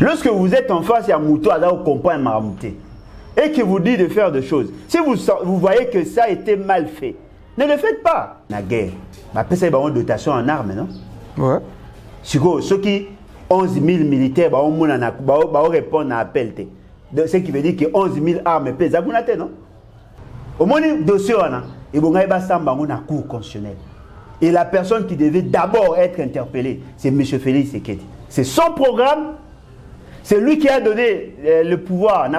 Lorsque vous êtes en face, il y a Mouto à comprendre Maramouté et qui vous dit de faire des choses. Si vous voyez que ça a été mal fait, ne le faites pas. La guerre, après ça, il y a une dotation en armes, non? Ouais. Ceux qui 11 000 militaires vont répondre à l'appel. Ce qui veut dire que 11 000 armes pèsent. Non? Au moins, le dossier, il y a un cours constitutionnel. Et la personne qui devait d'abord être interpellée, c'est M. Félix Sekedi. C'est son programme. C'est lui qui a donné le pouvoir.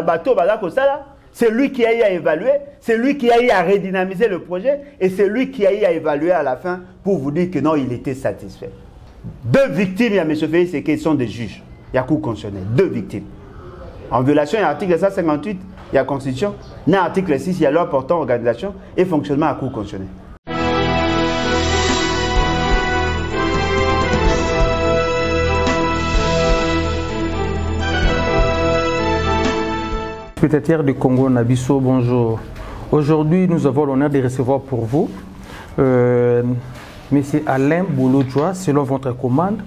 C'est lui qui a eu à évaluer. C'est lui qui a eu à redynamiser le projet. Et c'est lui qui a eu à évaluer à la fin pour vous dire que non, il était satisfait. 2 victimes, il y a M. Félix Sekedi, sont des juges. Il y a cour constitutionnelle. 2 victimes. En violation, il y a l'article 158, il y a la Constitution. Dans l'article 6, il y a loi portant organisation et fonctionnement à la cour constitutionnelle. Spectateur du Congo Nabiso, bonjour. Aujourd'hui, nous avons l'honneur de recevoir pour vous Monsieur Alain Boulodjoa, selon votre commande,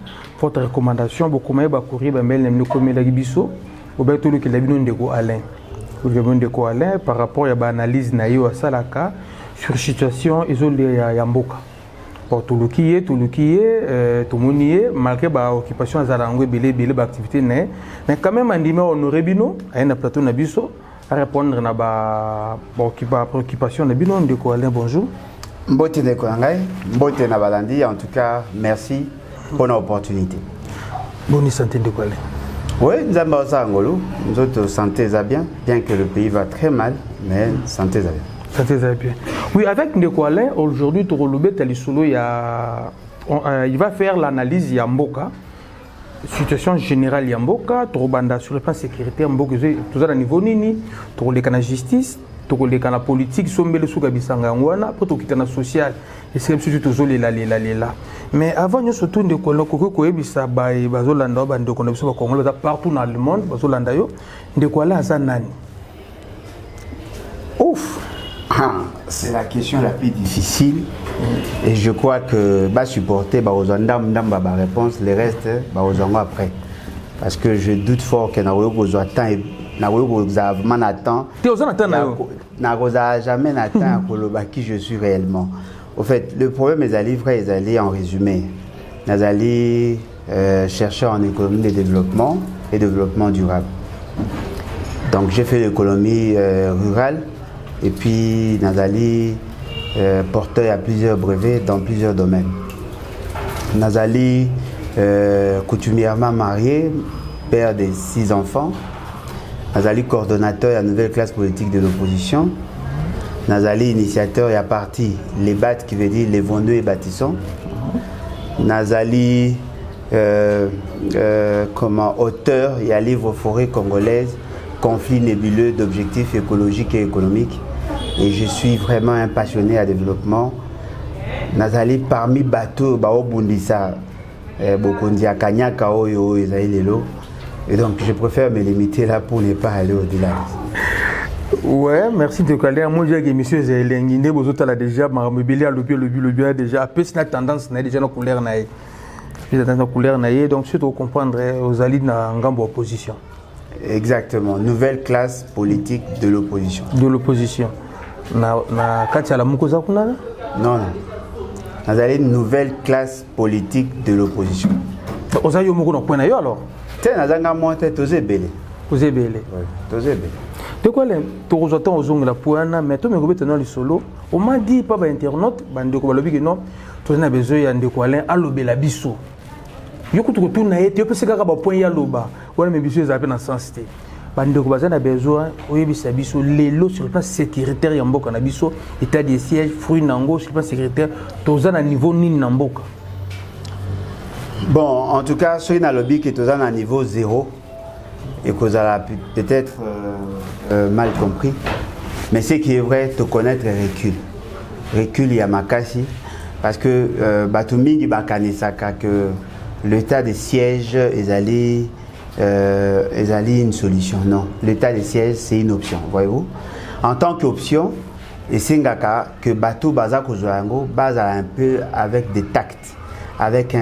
votre recommandation, vous pouvez courir Nabiso, vous pouvez tout le que Alain. Vous Alain par rapport à l'analyse naïo Salaka sur la situation isolée à Mboka. Pour tout le qui est, tout le qui est, malgré l'occupation de l'activité, mais quand même, on aurait bino, à un plateau Nabiso, à répondre à la préoccupation de Bino de Alain. Bonjour. Mbote de Koangay, Mbote Nabalandi, en tout cas, merci pour l'opportunité. Bonne santé de Alain. Oui, nous avons ça en Ngolo, nous autres santé ça bien que le pays va très mal, mais santé ça bien. Santé ça bien. Oui, avec Ndeko Alain, aujourd'hui, il va faire l'analyse Yamboka, situation générale Yamboka, Torobanda sur le plan sécuritaire, Mboka, tout ça à niveau nini, Toroleka la justice, Toroleka la politique, Sombele Soukabisanga Ngwana, pour tout la social, et c'est surtout toujours les là. Mais avant, nous surtout de Kolokoko, Bazolanda, partout dans le monde, Bazolanda, Ndeko Alain Azanani. Ouf! C'est la question la plus difficile et je crois que va supporter ma réponse, le reste après. Parce que je doute fort que jamais n'atteint qui je suis réellement. Au fait, le problème est allé en résumé. Nous allons chercher en économie de développement et développement durable. Donc j'ai fait l'économie rurale. Et puis, Nazali porteur à plusieurs brevets dans plusieurs domaines. Nazali coutumièrement marié, père de 6 enfants. Nazali coordonnateur de la nouvelle classe politique de l'opposition. Nazali initiateur et à parti les BAT qui veut dire les vendeux et bâtissons. Nazali auteur et à livre forêt congolaise, conflit nébuleux d'objectifs écologiques et économiques. Et je suis vraiment un passionné à développement. Nazali parmi bateaux, Bundisa, Bokondia, Kanyaka, Oyo, Ezaïlelo. Et donc je préfère me limiter là pour ne pas aller au-delà. Ouais, merci de caler. Moi, je dis que monsieur Zélengi, vous avez déjà, le bio déjà, peu de tendance, déjà nos couleurs naïe. Nos couleurs naïe, donc surtout comprendre aux alliés dans la opposition. Exactement, nouvelle classe politique de l'opposition. De l'opposition. Katia la Mukoza Kunana? Non. Nous avons une nouvelle classe politique de l'opposition. Vous avez un point alors? Nous avons monté Tozé Bélé. Tozé Bélé. Oui, Tozé Bélé. De quoi tu as aux la poana, mais tu me dis solo. On m'a dit pas internaute, bande ko balobi que non, tu as besoin de quoi aller à l'obéla biso. Yoko tu retournes à tu peux se faire un point ya loba. Voilà mes biso zappé dans sens té. Bande ko bazana besoin, oyebisa biso lelo sur le plan sécuritaire ya mboka na biso, état de siège, fruit nango sur le plan sécuritaire, toza na niveau ni na mboka. Bon, en tout cas, sur une lobby qui est à niveau 0 et que vous avez peut-être mal compris. Mais ce qui est vrai, te connaître recul. Recul, il y a Makasi. Parce que Batoumi Bakanisaka, que l'état de siège est allé une solution. Non, l'état de siège, c'est une option, voyez-vous. En tant qu'option, et c'est que Batou Bazako Zoango base un peu avec des tacts. Avec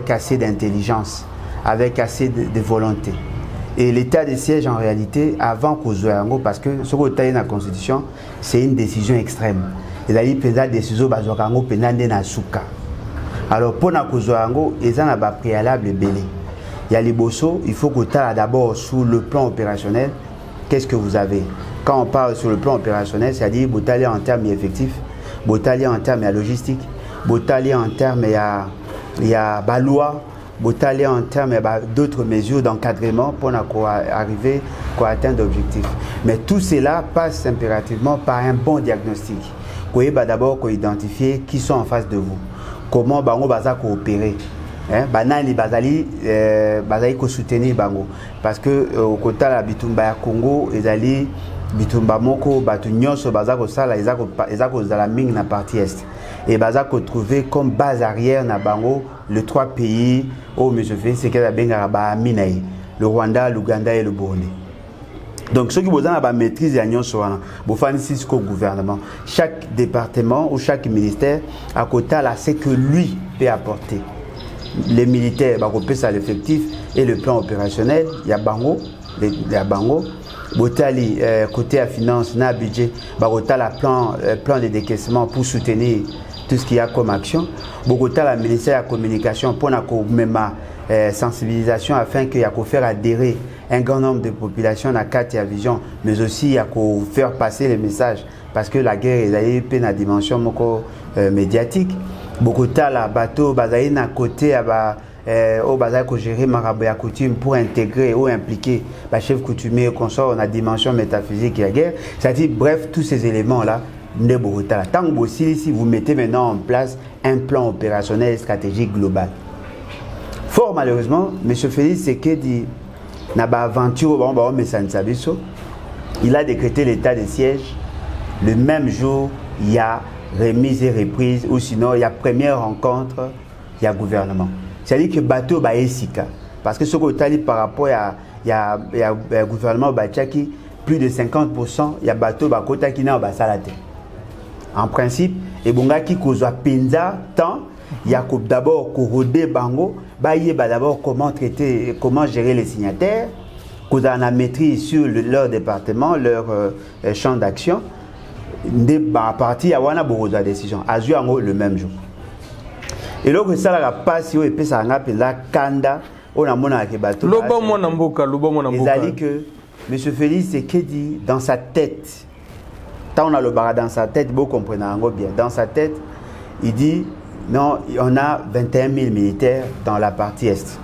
assez d'intelligence, avec assez de volonté. Et l'état de siège, en réalité, avant Kozoyango, parce que ce qu'on a dans la Constitution, c'est une décision extrême. C'est-à-dire que la décision Bazokango penande na suka. Alors, pour la Kozoyango, ils ont un préalable belé. Il y a les bossos, il faut que tu aies d'abord sur le plan opérationnel, qu'est-ce que vous avez? Quand on parle sur le plan opérationnel, c'est-à-dire que vous allez en termes effectifs, vous allez en termes de logistique, vous allez en termes de loi, vous allez en termes d'autres mesures d'encadrement pour arriver à atteindre l'objectif. Mais tout cela passe impérativement par un bon diagnostic. Vous pouvez d'abord identifier qui sont en face de vous, comment vous allez coopérer. Banani bazali ko soutenir bango parce que au côté la bitumba ya Congo ezali bitumba moko batu nyonso bazako sala ezako zala mingi na partie est et bazako trouver comme base arrière na bango les trois pays où monsieur fait c'est que la benga ba minayi le Rwanda, l'Ouganda et le Burundi. Donc ceux qui besoin la maîtrise ya nyonso wana bo fanisi ko gouvernement chaque département ou chaque ministère à côté là c'est que lui peut apporter. Les militaires, ça l'effectif et le plan opérationnel, il y a Bango, Botali, côté à finance, na budget, la plan de décaissement pour soutenir tout ce qu'il y a comme action. Bogota, la ministère de la communication pour la sensibilisation afin qu'il y ait faire adhérer un grand nombre de populations à Katia Vision, mais aussi il y a faire passer les messages parce que la guerre est dans la dimension médiatique. Beaucoup de bateau bazaï na côté au bazaï que gérer marabout ya coutume pour intégrer ou impliquer le chef coutumier consort on a dimension métaphysique et la guerre. C'est-à-dire bref tous ces éléments là ne beaucoup de tant que si vous mettez maintenant en place un plan opérationnel stratégique global. Fort malheureusement, M. Félix Tshisekedi n'a pas aventure il a décrété l'état de siège le même jour il y a remise et reprise, ou sinon il y a première rencontre, il y a gouvernement. C'est-à-dire que bateau ba esika. Parce que ce que tu as dit par rapport à gouvernement Bachaki, plus de 50%, il y a bateau ba kota qui n'a pas salate. En principe, et bonga qui kozwa penza tant, il y a d'abord corrodé bango, ba d'abord comment traiter, comment gérer les signataires, qu'on a la maîtrise sur leur département, leur champ d'action. À partir à wana beaucoup de décision à jouer le même jour et donc ça la passe et puis ça n'a pas la kanda on a mon avec bateau lobo mon amboka c'est-à-dire que monsieur Félix Tshisekedi dans sa tête tant on a le bara dans sa tête vous comprenez bien dans sa tête il dit non on a 21 000 militaires dans la partie est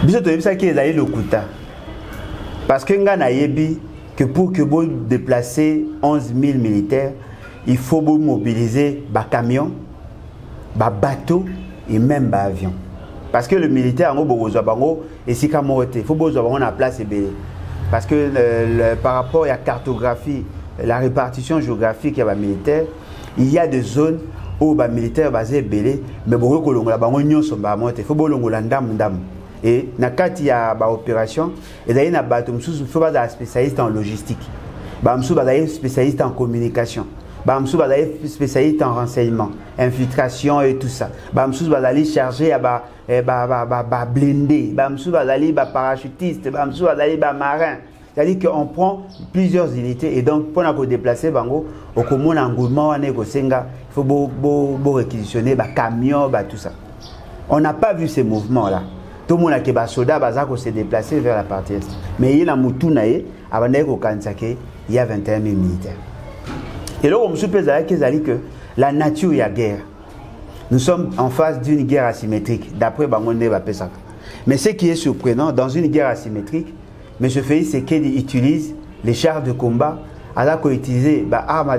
biso to ça qui est le kuta parce que ngana yebi que pour que vous déplacer 11 000 militaires, il faut vous mobiliser des camions, des bateaux et même des avions. Parce que le militaire, il faut vous avoir la place. Parce que par rapport à la cartographie, la répartition géographique des militaires, il y a des zones où les militaires sont basés, mais il faut que vous et na kati ya ba opération et d'ailleurs na bato msusu faut ba spécialiste en logistique ba msusu ba spécialiste en communication ba msusu ba spécialiste en renseignement infiltration et tout ça ba msusu ba aller charger à ba blindé ba msusu ba aller ba parachutiste ba msusu ba aller ba marin. C'est-à-dire qu'on prend plusieurs unités et donc pour nous déplacer bango au commun engouement on est au senga il faut beau réquisitionner ba camion ba tout ça. On n'a pas vu ces mouvements là. Tout le monde a des soldats qui se déplacé vers la partie est. Mais il y a il y a 21 000 militaires. Et là, on me suppose que la nature est la guerre. Nous sommes en face d'une guerre asymétrique, d'après Bangonde Bapesak. Mais ce qui est surprenant, dans une guerre asymétrique, M. Félix Tshisekedi utilise les chars de combat alors qu'on utilise des armes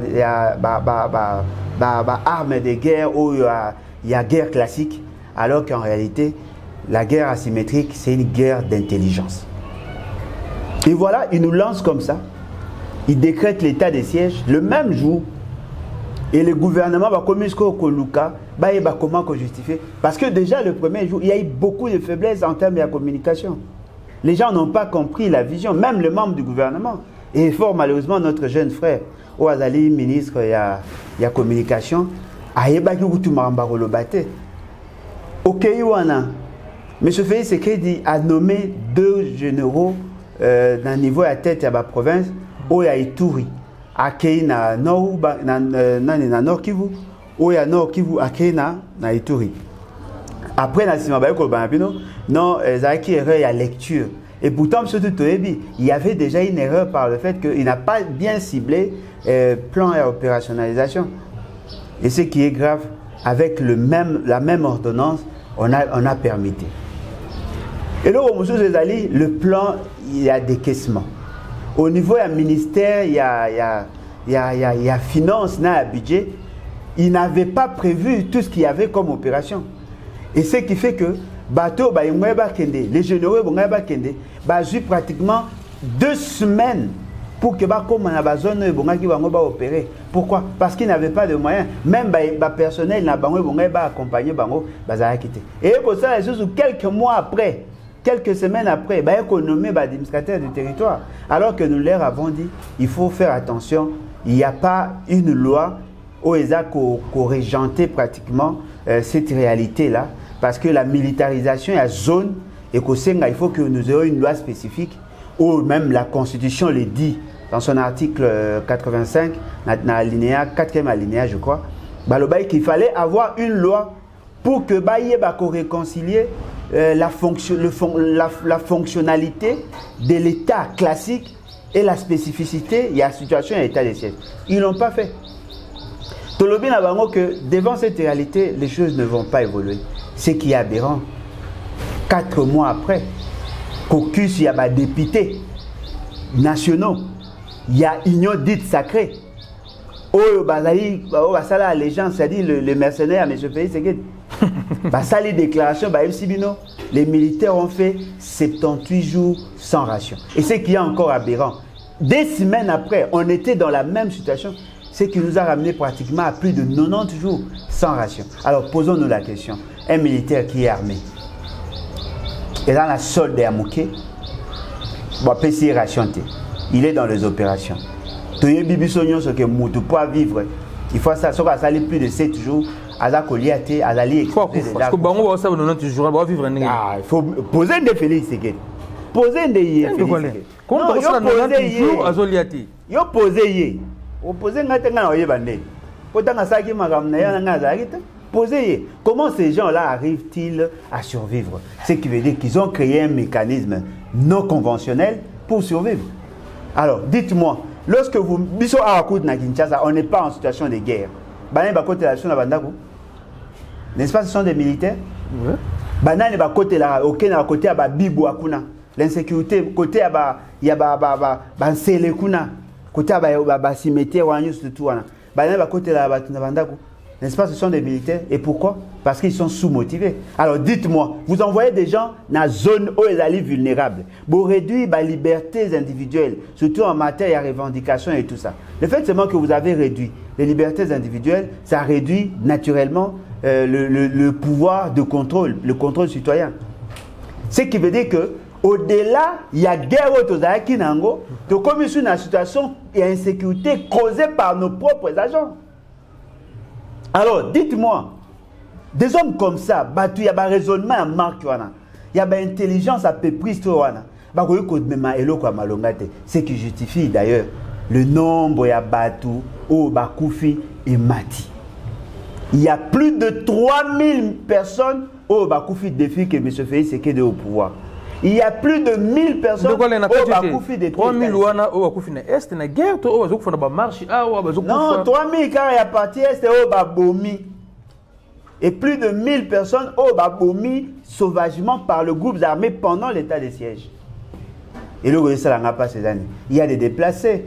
de guerre où il y a guerre classique, alors qu'en réalité, la guerre asymétrique, c'est une guerre d'intelligence. Et voilà, il nous lance comme ça. Il décrète l'état de siège le même jour. Et le gouvernement va comme Koluka, comment justifier. Parce que déjà le premier jour, il y a eu beaucoup de faiblesses en termes de la communication. Les gens n'ont pas compris la vision, même les membres du gouvernement. Et fort malheureusement, notre jeune frère, Ouazali, ministre de la communication, a eu tout marambaro le bâté. Ok, Yuana. M. Félix Tshisekedi a nommé 2 généraux dans le niveau à tête de la province, où il y a Ituri, à Keina, Nord Kivu, où il y a Nord Kivu, à Keina, na Ituri. Après, non, il y a lecture. Et pourtant, il y avait déjà une erreur par le fait qu'il n'a pas bien ciblé plan et opérationnalisation. Et ce qui est grave, avec la même ordonnance, on a permis. Et là, le plan, il y a décaissement. Au niveau du ministère, il y a finance, il y a budget. Il n'avait pas prévu tout ce qu'il y avait comme opération. Et ce qui fait que les généraux ont eu pratiquement 2 semaines pour que la zone soit opérée. Pourquoi? Parce qu'ils n'avaient pas de moyens. Même le personnel n'a pas accompagné. Et pour ça, quelques mois après, quelques semaines après, il faut nommer l'administrateur du territoire. Alors que nous leur avons dit, il faut faire attention, il n'y a pas une loi où ils ont régenté pratiquement cette réalité-là. Parce que la militarisation est à zone et il faut que nous ayons une loi spécifique ou même la Constitution le dit dans son article 85, dans l'alinéa, 4e alinéa, je crois, qu'il fallait avoir une loi pour que réconcilier la fonctionnalité de l'État classique et la spécificité, il y a la situation et l'état des sièges. Ils ne l'ont pas fait. Tolobi n'a pas que devant cette réalité, les choses ne vont pas évoluer. Ce qui est aberrant, 4 mois après, caucus, il y a des députés nationaux, il y a union dite sacrée. Oh, ça allégeance, c'est-à-dire le mercenaire, M. Félix Tshisekedi. Ça, les déclarations, les militaires ont fait 78 jours sans ration. Et ce qui est encore aberrant, des semaines après, on était dans la même situation. Ce qui nous a ramené pratiquement à plus de 90 jours sans ration. Alors posons-nous la question. Un militaire qui est armé, et dans la solde de Amouké, il est dans les opérations. Pour vivre, il faut ça, ça aller plus de 7 jours. Il faut poser des Félix Tshisekedi. Poser des Posez, comment ces gens-là arrivent-ils à survivre? Ce qui veut dire qu'ils ont créé un mécanisme non conventionnel pour survivre. Alors, dites-moi, lorsque vous... on n'est pas en situation de guerre. N'est-ce pas, ce sont des militaires? L'insécurité, côté il y a n'est-ce pas, ce sont des militaires. Et pourquoi? Parce qu'ils sont sous-motivés. Alors dites-moi, vous envoyez des gens dans la zone où ils sont vulnérables. Vous réduisez les libertés individuelles, surtout en matière de revendication et tout ça. Le fait seulement que vous avez réduit les libertés individuelles, ça réduit naturellement le pouvoir de contrôle, le contrôle citoyen. Ce qui veut dire que au-delà, il y a guerre autour de Nango, comme une situation d'insécurité causée par nos propres agents. Alors, dites-moi, des hommes comme ça, il y a un raisonnement à marque, il y a une intelligence à peu près, ce qui justifie d'ailleurs le nombre de Batu, Bakoufi et Mati. Il y a plus de 3000 personnes au Bakoufi défient que M. Félix Tshisekedi est au pouvoir. Il y a plus de 1000 personnes au Bakoufi de 3000 wana au Bakoufi na est na guerre to au bazoko na marche non 3000 car il y a parti est au Babomi et plus de 1000 personnes au Babomi sauvagement par le groupe armé pendant l'état de siège. Et le ça n'a pas ces années. Il y a des déplacés.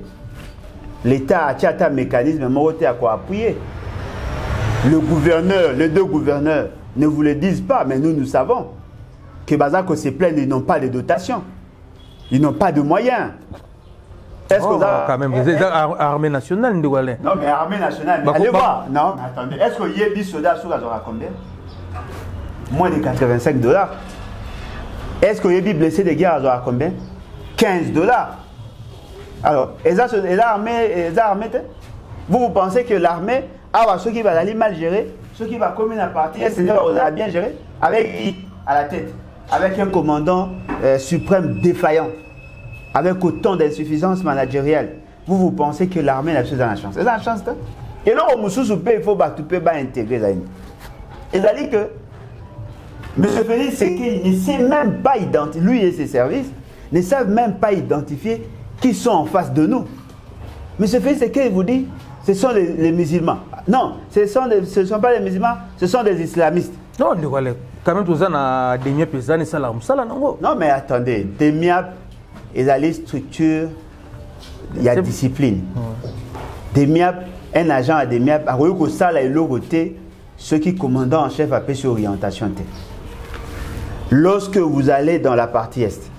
L'État a un mécanisme à quoi appuyer. Le gouverneur, les 2 gouverneurs ne vous le disent pas, mais nous savons que Bazako se plaignent, ils n'ont pas de dotation. Ils n'ont pas de moyens. Est-ce que quand même, vous êtes armée nationale, non, mais armée nationale, allez voir. Non, mais attendez. Est-ce que Yebi Soda aura combien? Moins de $85. Est-ce que Yebi blessé de guerre aura combien? $15. Alors, vous pensez que l'armée, ceux qui vont aller mal gérer, ceux qui vont communer à partir, est-ce que vous avez bien géré? Avec qui à la tête? avec un commandant suprême défaillant, avec autant d'insuffisance managériale, vous pensez que l'armée n'a pas la chance. C'est la chance, hein? Et là, il faut intégrer. C'est-à-dire que M. Félix, c'est qu'il ne sait même pas identifier, lui et ses services, ne savent même pas identifier qui sont en face de nous. M. Félix, c'est qu'il vous dit, ce sont les musulmans. Non, ce ne sont pas les musulmans, ce sont des islamistes. Non, quand même, tout ça, des MIAP, non, mais attendez, des MIAP, ils ont les structures, il y a discipline. Des MIAP, un agent a des MIAP, à ceux qui commandent en chef appellent sur orientation. Lorsque vous allez dans la partie est,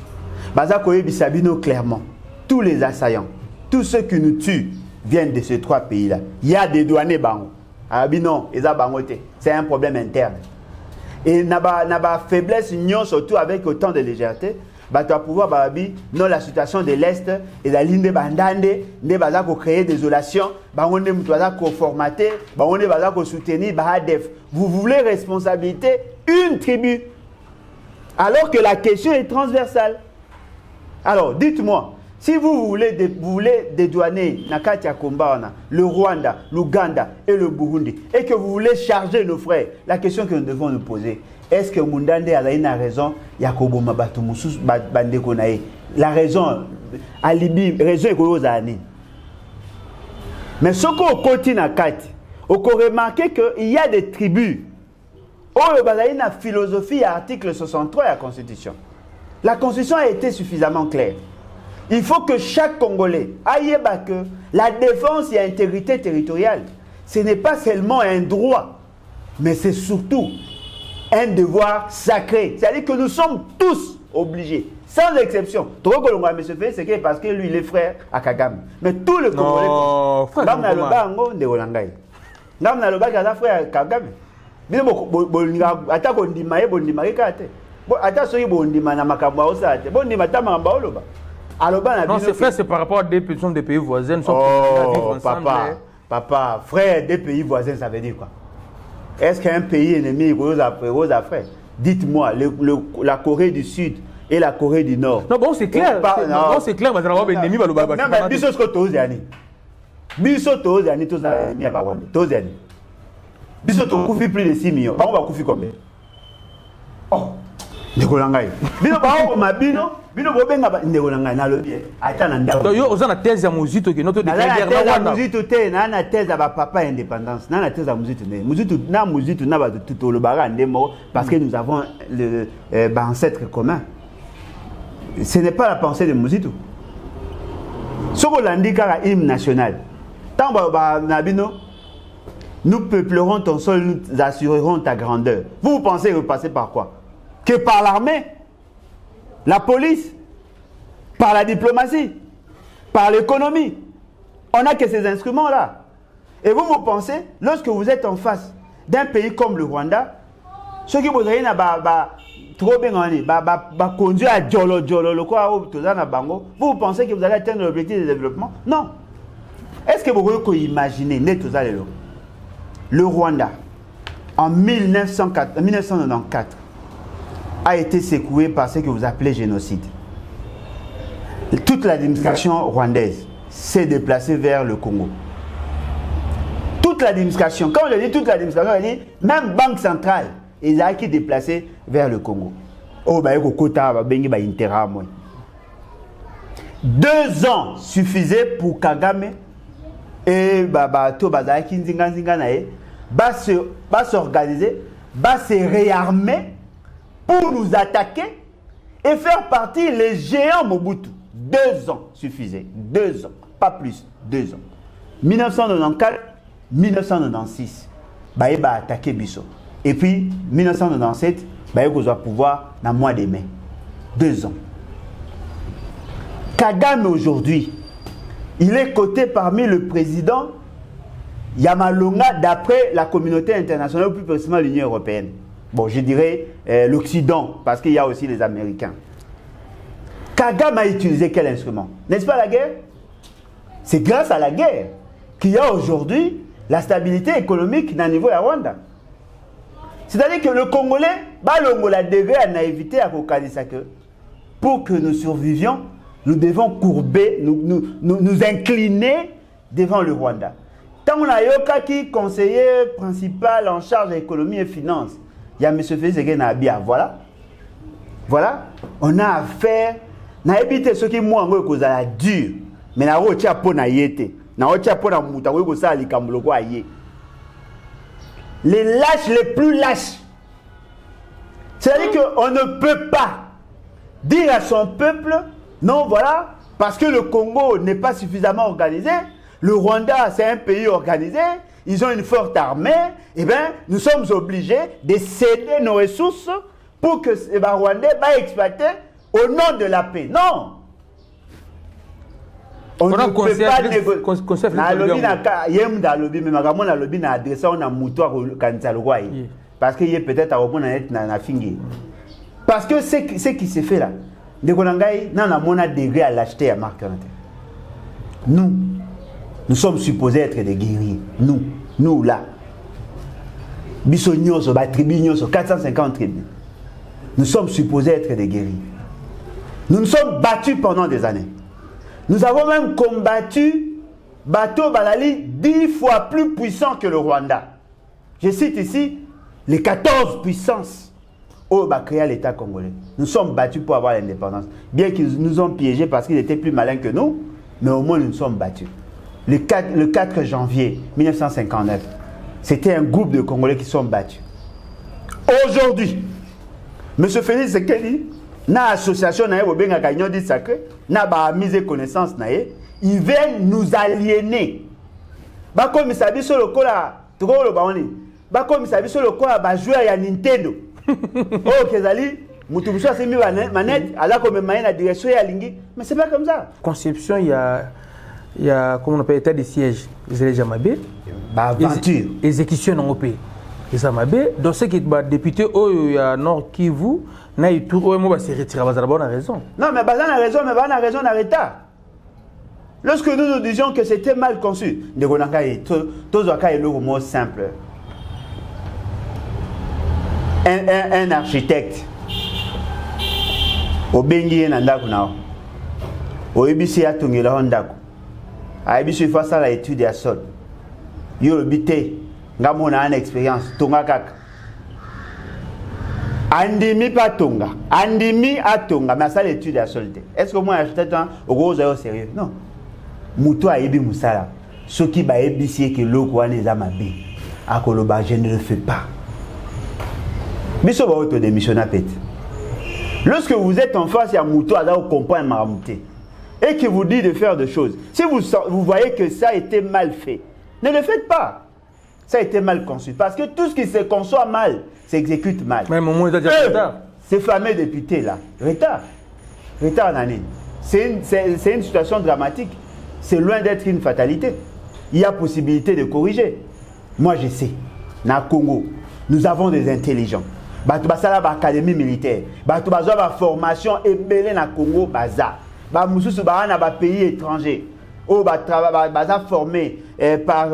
clairement, tous les assaillants, tous ceux qui nous tuent viennent de ces trois pays-là. Il y a des douaniers bango. Non, c'est un problème interne. Et n'a faiblesse, surtout avec autant de légèreté. Tu vas pouvoir dans la situation de l'Est et la ligne de bandande, ne créer désolation, formater, soutenir, vous voulez responsabilité une tribu, alors que la question est transversale. Alors, dites-moi, si vous voulez dédouaner Nakatia Kombaona, le Rwanda, l'Ouganda et le Burundi, et que vous voulez charger nos frères, la question que nous devons nous poser, est-ce que Mundande a une raison? Yakobo Mabatu Moussous Bandekonae. La raison, alibi, raison est que mais ce qu'on continue à Kati, on peut remarquer qu'il y a des tribus. Oh, il y a une philosophie à l'article 63 de la Constitution. La Constitution a été suffisamment claire. Il faut que chaque Congolais aille que la défense et l'intégrité territoriale, ce n'est pas seulement un droit, mais c'est surtout un devoir sacré. C'est-à-dire que nous sommes tous obligés, sans exception. Trop que l'on a M. Félix, c'est parce que lui, il est frère à Kagame. Mais tout le Congolais. Non, frère. Frère à Kagame. Non, c'est frère, c'est par rapport à des pétitions des pays voisins. Oh, papa, frère des pays voisins, ça veut dire quoi? Est-ce qu'un pays ennemi est à frère? Dites-moi, la Corée du Sud et la Corée du Nord. Non, bon, c'est clair. Bon, c'est clair, mais ça va être ennemi. Non, mais biso ce que tu as dit. Biso tu as dit, tu as dit. Biso tu as coupé plus de 6 millions. On va couper combien? Oh, Ndekolangai. Bino ba o mabino, bino bobenga ba Ndekolangai na lobi. Ata na ndako. Donc yo ozana thèse ya muzito ke noto de guerre na Rwanda. Muzito te na thèse ba papa indépendance. Na thèse ya muzito ne. Muzito na ba tout le bara ndemo parce que nous avons le ancêtre commun. Ce n'est pas la pensée de Muzito. Soko landika ka hymne national. Tant ba nabino nous peuplerons ton sol, nous assurerons ta grandeur. Vous pensez repasser par quoi? Que par l'armée, la police, par la diplomatie, par l'économie. On n'a que ces instruments-là. Et vous pensez, lorsque vous êtes en face d'un pays comme le Rwanda, ceux qui vous avez trop bien conduit à vous pensez que vous allez atteindre l'objectif de développement? Non. Est-ce que vous pouvez imaginer, le Rwanda, en 1994, a été secoué par ce que vous appelez génocide. Toute l'administration rwandaise s'est déplacée vers le Congo. Toute l'administration, quand je dis toute l'administration, je dis même Banque centrale, ils ont été déplacés vers le Congo. Oh, bah, 2 ans suffisaient pour Kagame et s'organiser, se réarmer pour nous attaquer et faire partie les géants Mobutu. 2 ans suffisaient. 2 ans. Pas plus. 2 ans. 1994, 1996. Baïba a attaqué Bisso. Et puis, 1997, Baïba va pouvoir dans le mois de mai. 2 ans. Kagame aujourd'hui, il est coté parmi le président Yamalonga d'après la communauté internationale, ou plus précisément l'Union européenne. Bon, je dirais l'Occident, parce qu'il y a aussi les Américains. Kagame a utilisé quel instrument? N'est-ce pas la guerre? C'est grâce à la guerre qu'il y a aujourd'hui la stabilité économique d'un niveau à Rwanda. C'est-à-dire que le Congolais, la degré à naïveté à Kokanisa que pour que nous survivions, nous devons courber, nous incliner devant le Rwanda. Tant qu'on a Yoka qui conseiller principal en charge de l'économie et finances, il y a M. Félix Nabia. Voilà. Voilà. On a affaire. Na évité ce qui moi en cause la dur. Mais na rocha po na yete. Na rocha po na muta ko ça li kamboloko aye. Les lâches les plus lâches. C'est-à-dire qu'on ne peut pas dire à son peuple, non voilà, parce que le Congo n'est pas suffisamment organisé, le Rwanda c'est un pays organisé, ils ont une forte armée, et bien nous sommes obligés de céder nos ressources pour que les Rwandais va exploiter au nom de la paix. Non! On ne peut pas négocier. Parce qu'il y a peut-être à reprendre na fingi. Parce que ce qui s'est fait là, nous avons degré à l'acheter à Marc. Nous sommes supposés être des guerriers. Nous là. Bissonioso, Batribignoso, 450 tribus. Nous sommes supposés être des guerriers. Nous nous sommes battus pendant des années. Nous avons même combattu Bateau Balali 10 fois plus puissant que le Rwanda. Je cite ici les 14 puissances au créé l'État congolais. Nous sommes battus pour avoir l'indépendance. Bien qu'ils nous ont piégés parce qu'ils étaient plus malins que nous, mais au moins nous nous sommes battus. Le 4 janvier 1959, c'était un groupe de Congolais qui sont battus. Aujourd'hui, M. Félix Sekeli, na association na ye benga union dit sacré, na ba mise connaissance na ye, ils viennent nous aliéner. Ba comme ça biso lokola, toko lo ba oni. Ba comme ça biso lokola ba joueur ya Nintendo. Oh kezali mutu biso a mis manette, ala comme main na direction ya lingi, mais c'est pas comme ça. Conception il y a comment on appelle état de siège, les Jamabé. Ba aventure. Exécution en OP. Les Jamabé, dans ce qui est député il y a Nord Kivu. Na ituro mo ba se retirer ba bonne raison. Non mais ba na raison mais ba na raison na retard. Lorsque nous disions que c'était mal conçu, ndeko nangai tozoka eloko mot simple. Un architecte obengi na ndako na oyebisi atongela ndako. Ayebisi fa ça la étude ya sol. Yo lobité ngamona une expérience tonga kaka. Andimi patonga, andimi atonga, mais ça l'étude à solde. Est-ce que moi acheté un gros au sérieux? Non. Muto a ebi musala. Ce qui va ébisser que l'eau quoi les amabi. À Koloba, je ne le fais pas. Mais ça va auto démission à pète. Lorsque vous êtes en face, il y a Muto à comprendre ma montée. Et qui vous dit de faire des choses. Si vous voyez que ça a été mal fait, ne le faites pas. Ça a été mal conçu. Parce que tout ce qui se conçoit mal, s'exécute mal. Mais moment il a déjà retard. Ces fameux députés là, retard en année. C'est une situation dramatique. C'est loin d'être une fatalité. Il y a possibilité de corriger. Moi je sais, dans le Congo, nous avons des intelligents. Batu basala ba académie militaire, batu bazwa ba formation ebele na Congo baza. Ba mususu ba na ba pays étrangers. Oh baza formé par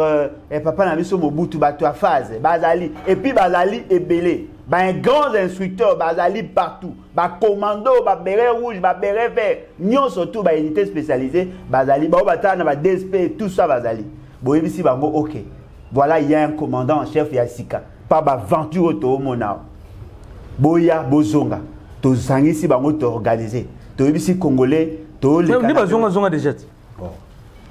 papa na biso Mobutu batu a phase bazali et puis bazali ebele. Ba un grand instructeur bazali partout. Ba commando ba béret rouge, ba béret vert, nyon surtout ba unité spécialisée bazali ba batana ba DSP tout ça bazali. Boyebisi bango OK. Voilà, il y a un commandant en chef Yassika. Pas ba venture to mona. Boya bozonga. To sangisi bango to organiser. To yebisi congolais to les. Mais bazonga zonga déjà.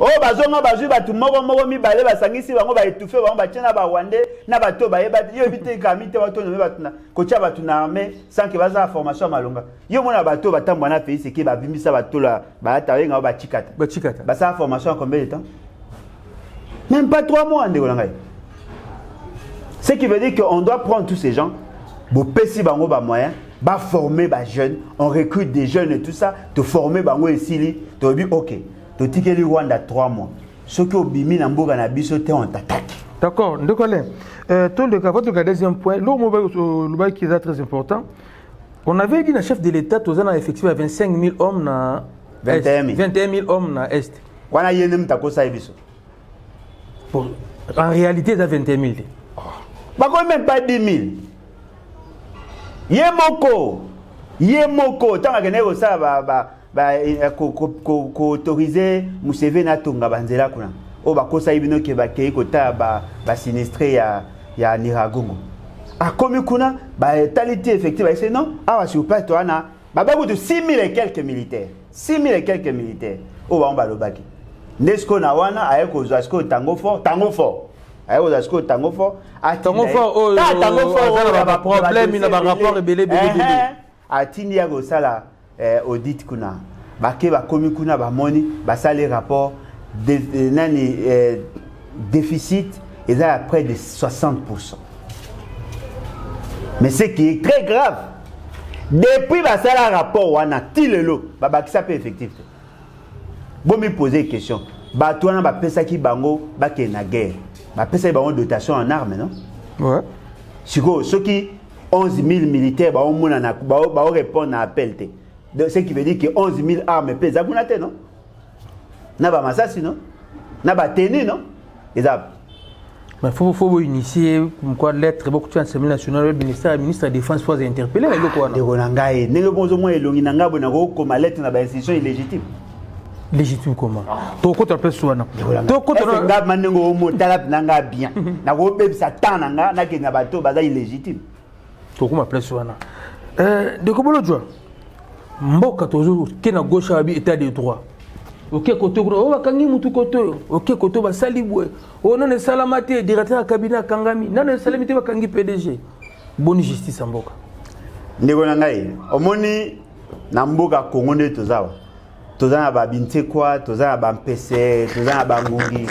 Oh bazonga bazui batu moko mibale basangisi bango ba étouffer bango ba tiena ba Rwandais na bato ba yeba yo bité kamite bato no batuna kocha batu na armée sans que baza formation malonga yo mona bato batambwa na pays c'est que ba bimisa bato la ba tawenga ba chikata ba sa formation combien de temps? Même pas 3 mois ndeko ngai. Ce qui veut dire qu'on doit prendre tous ces gens bo pesi bango ba moyens ba former ba jeunes, on recrute des jeunes et tout ça, te former bango esili, to bi OK. Tu as Rwanda 3 mois. Ce qui est bimi na mboga na biso on t'attaque. D'accord, ndekole. Votre deuxième point, le qui est très important. On avait dit le chef de l'État tous a effectivement 25 000 hommes na 21 000 hommes na est. Wana yenem takosa biso. En réalité, il y a 21 000. Bah même pas 10 000. Yemoko tant que ça autoriser Museveni atunga banzela kuna o bakosa ibino ke bakei kota ba sinistre ya Niragongo akomi kuna ba talité effective c'est non awa sur pas toi na baba de 6000 et quelques militaires o ba lobaki nesko na wana ayeko zasko tango fort ayeko zasko tango fort ba problème na ba rapport belé atindi ya gosala audit kuna bake bakomi kuna bamoni basali rapport déficit est à près de 60%. Mais ce qui est très grave, depuis basala rapport wana tilelo babakisa pe effectif. Bon me poser une question. Batouana ba pesa ki bango ba ke na guerre. Ba pesa bango dotation en armes non? Ouais. Siko ceux qui 11 000 militaires ba omona na ba répondre à appel te. Ce qui veut dire que 11 000 armes pesa kuna te non? Na ba masasi non? Na ba tenu non? Exact. Mais faut initier comme quoi lettre beaucoup de l'Assemblée nationale le ministre de la défense soit interpellé avec quoi non? De ronangaye nenge bonzo mo elongi nanga bona ko koma lettre na ba institution illégitime. Légitime comment? To ko to peso na. To ko to nga manengo mo tala nanga bien. Na ko bebisa tananga na ke na bato baza illégitime. To ko ma peso na. De ko bolo jwa. Mboka toujours ke na gauche abi état de droit. OK côté o bakangi mutu côté OK côté ba salibwe. O non ne salamate directeur cabinet kangami. Non ne salamite bakangi PDG. Bonne justice mboka. Ndeko na ngai. Omoni na mboka Congo nde tozawa. Tozana ba bintekwa, tozana ba mpese, tozana ba ngungi.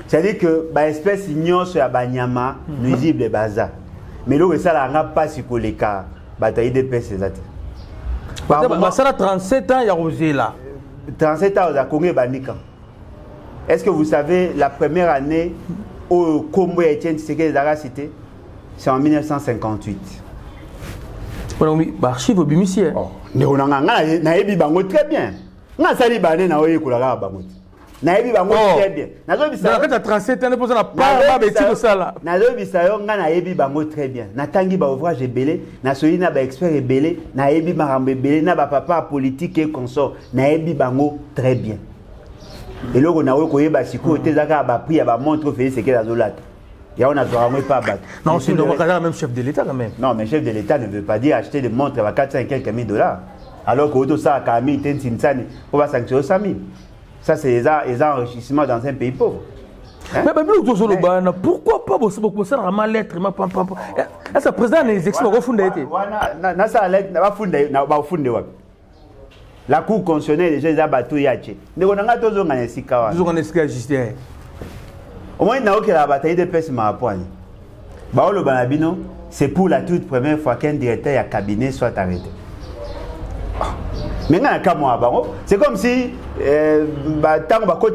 C'est-à-dire que ba espèce nyonso ya banyama nuisible baza. Mais lo resala nga pasi koleka bataille de pese zati. Bah ça 37 ans ya rosé là. 37 ans à Congo Bandika. Est-ce que vous savez la première année au Congo Etienne Tshisekedi a cité c'est en 1958. Bah archive bimisier. Oh, na yebi bango très bien. Nga sali bané na oye kulaka bango. Na yebi bango très bien. Nazo bisa. Na 37 ans pour ça pas beti ko sala. Nazo bisa yo nga na yebi bango très bien. Na tangi ba ouvrage belé, na soyi na ba expert belé, na yebi marambe belé, na ba papa politique et consort, na yebi bango très bien. Et là on a koyeba siko tezaka ba prix ba montre fait ce que la zolate. Et on a vraiment pas battre. Non, c'est le même chef de l'État quand même. Non, mais chef de l'État ne veut pas dire acheter des montres à 400 et quelques mille dollars. Alors que tout ça a Kami, Tensinsani, pour sanctionner 100 000. Ça, c'est des enrichissements dans un pays pauvre. Hein? Mais pourquoi pas beaucoup ça vraiment lettre est-ce que le président des experts au fond d'été la cour constitutionnelle déjà les abattu yache ne konanga tozo ngane sikawa tozo ngane sikawa juste au moins na la bataille de pèse ma poigne ba lo banabino c'est pour la toute première fois qu'un directeur ya cabinet soit arrêté. Mais c'est comme si tant que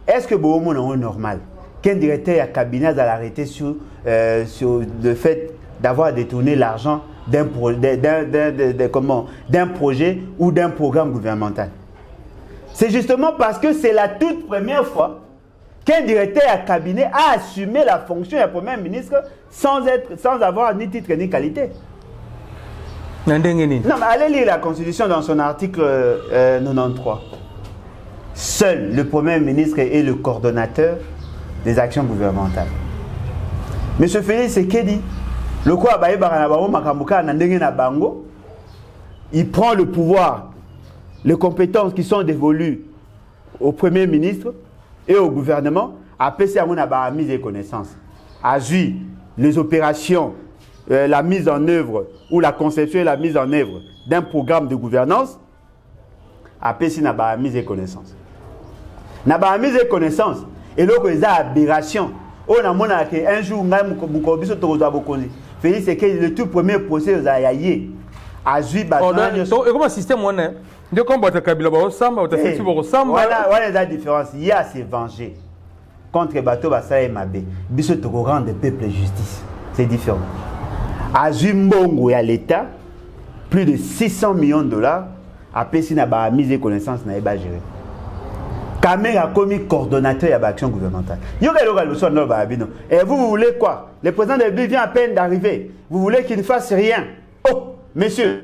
est-ce que c'est normal qu'un directeur à cabinet a arrêté sur le fait d'avoir détourné l'argent d'un projet ou d'un programme gouvernemental? C'est justement parce que c'est la toute première fois qu'un directeur à cabinet a assumé la fonction de Premier ministre sans avoir ni titre ni qualité. Non, mais allez lire la Constitution dans son article 93. Seul le Premier ministre est le coordonnateur des actions gouvernementales. Monsieur Félix Sekedi, le quoi il prend le pouvoir, les compétences qui sont dévolues au Premier ministre et au gouvernement, après ça, on a mise des connaissances. A vu les opérations, la mise en œuvre ou la conception et la mise en œuvre d'un programme de gouvernance, après ça, on a mise des connaissances. On a mise des connaissances. Et là, il y a aberration. On a un jour, Félix, c'est que le tout premier procès aux Ayaye a vu. Et comment le système on est? Voilà la différence. Il y a ces vengés contre Bato Bassa et Mabé. Biso to rendre le peuple justice. C'est différent. A Zimbongo et à l'État, plus de 600 millions de dollars. Après, si n'a pas mis connaissance, n'a pas géré. Kamere a commis coordonnateur de l'action gouvernementale. Et vous voulez quoi? Le président de la République vient à peine d'arriver. Vous voulez qu'il ne fasse rien? Oh, monsieur,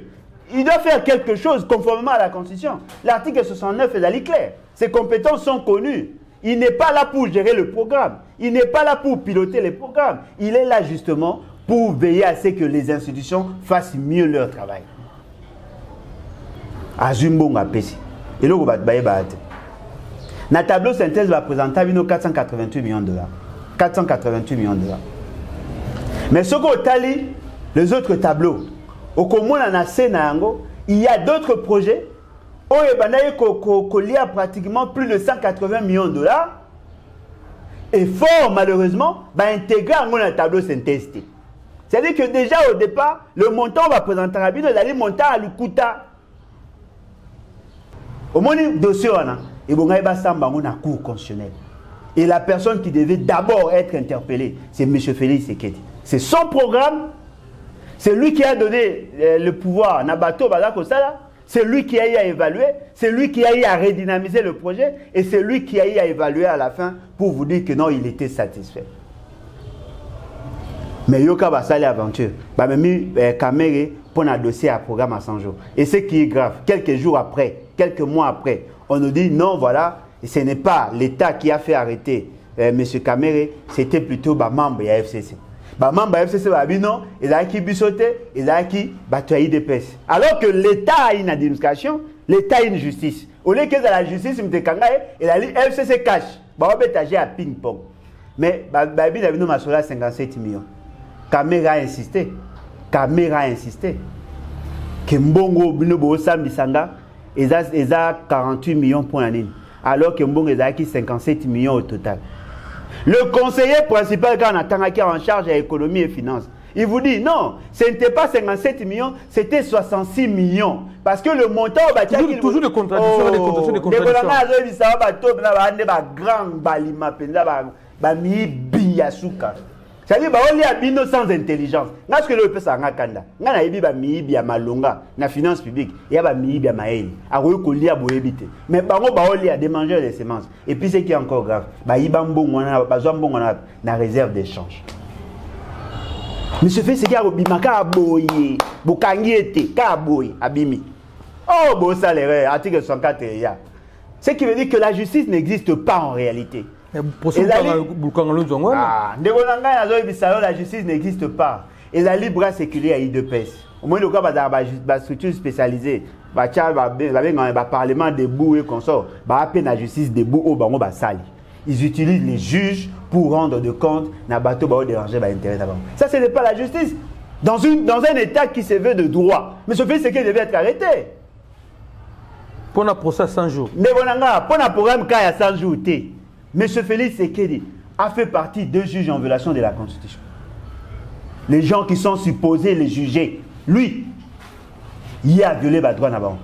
il doit faire quelque chose conformément à la Constitution. L'article 69 est clair. Ses compétences sont connues. Il n'est pas là pour gérer le programme. Il n'est pas là pour piloter les programmes. Il est là justement pour veiller à ce que les institutions fassent mieux leur travail. Azumbonga Pessi. Et là, vous avez le tableau synthèse va présenter 488 millions de dollars. 488 millions de dollars. Mais ce qu'on tali, les autres tableaux, au commun en Sénango, il y a d'autres projets où il y a pratiquement plus de 180 millions de dollars. Et fort malheureusement, va intégrer un tableau synthèse. C'est-à-dire que déjà au départ, le montant va présenter rapidement, d'aller monter à l'Ukuta. Au moins, dossier, il y a un cours constitutionnel. Et la personne qui devait d'abord être interpellée, c'est M. Félix Sekedi. C'est son programme, c'est lui qui a donné le pouvoir à Nabato Badakosala, c'est lui qui a eu à évaluer, c'est lui qui a eu à redynamiser le projet, et c'est lui qui a eu à évaluer à la fin pour vous dire que non, il était satisfait. Mais Yoka Basali Aventure, Kamere pour un dossier à programme à 100 jours. Et ce qui est grave, quelques jours après, quelques mois après, on nous dit non, voilà, ce n'est pas l'État qui a fait arrêter M. Kamere, c'était plutôt membre de la FCC. Membre de la FCC, non, il a qui bisoté, il a qui batoyé des pèses. Alors que l'État a une administration, l'État a une justice. Au lieu que dans la justice, il a dit FCC cash, il a à ping-pong. Mais il a dit 57 millions. Kamere a insisté. Kamere a insisté. Que Mbongo Binobo Sambisanga, ils ont 48 millions pour l'année. Alors que Mbongo a 57 millions au total. Le conseiller principal quand on a en charge de l'économie et finances, il vous dit non, ce n'était pas 57 millions, c'était 66 millions. Parce que le montant... Toujours des contradictions, des contradictions, des contradictions. C'est-à-dire qu'il y a bino sans intelligence. Parce que le peuple a kanda. Nga na yebi ba miibi ya malonga na finance publique. Il y a ba miibi ya maeli. A ko lia boyebite. Mais bango ba oli a des mangeurs de semences. Et puis ce qui est encore grave, ba yiba mbongo na ba zwa mbongo na réserve d'échange. Monsieur fait ce qui a bimaka aboye, bokangi ete ka aboye abimi. Oh bon salaire article 104 ya. Ce qui veut dire que la justice n'existe pas en réalité. La justice n'existe pas. Et la libre sécurité à IDPS. Au moins, le cas de structure spécialisée, le parlement debout et consort, la justice debout au bango sali. Ils utilisent les juges pour rendre de compte na bateau ba déranger l'intérêt d'abord. Ça, ce n'est pas la justice. Dans un État qui se veut de droit. Mais ce fait, c'est qu'il devait être arrêté. Pour un procès 100 jours. Pour un programme qui a 100 jours. M. Félix Sekedi a fait partie de juges en violation de la Constitution. Les gens qui sont supposés les juger, lui, il a violé le droit d'abord.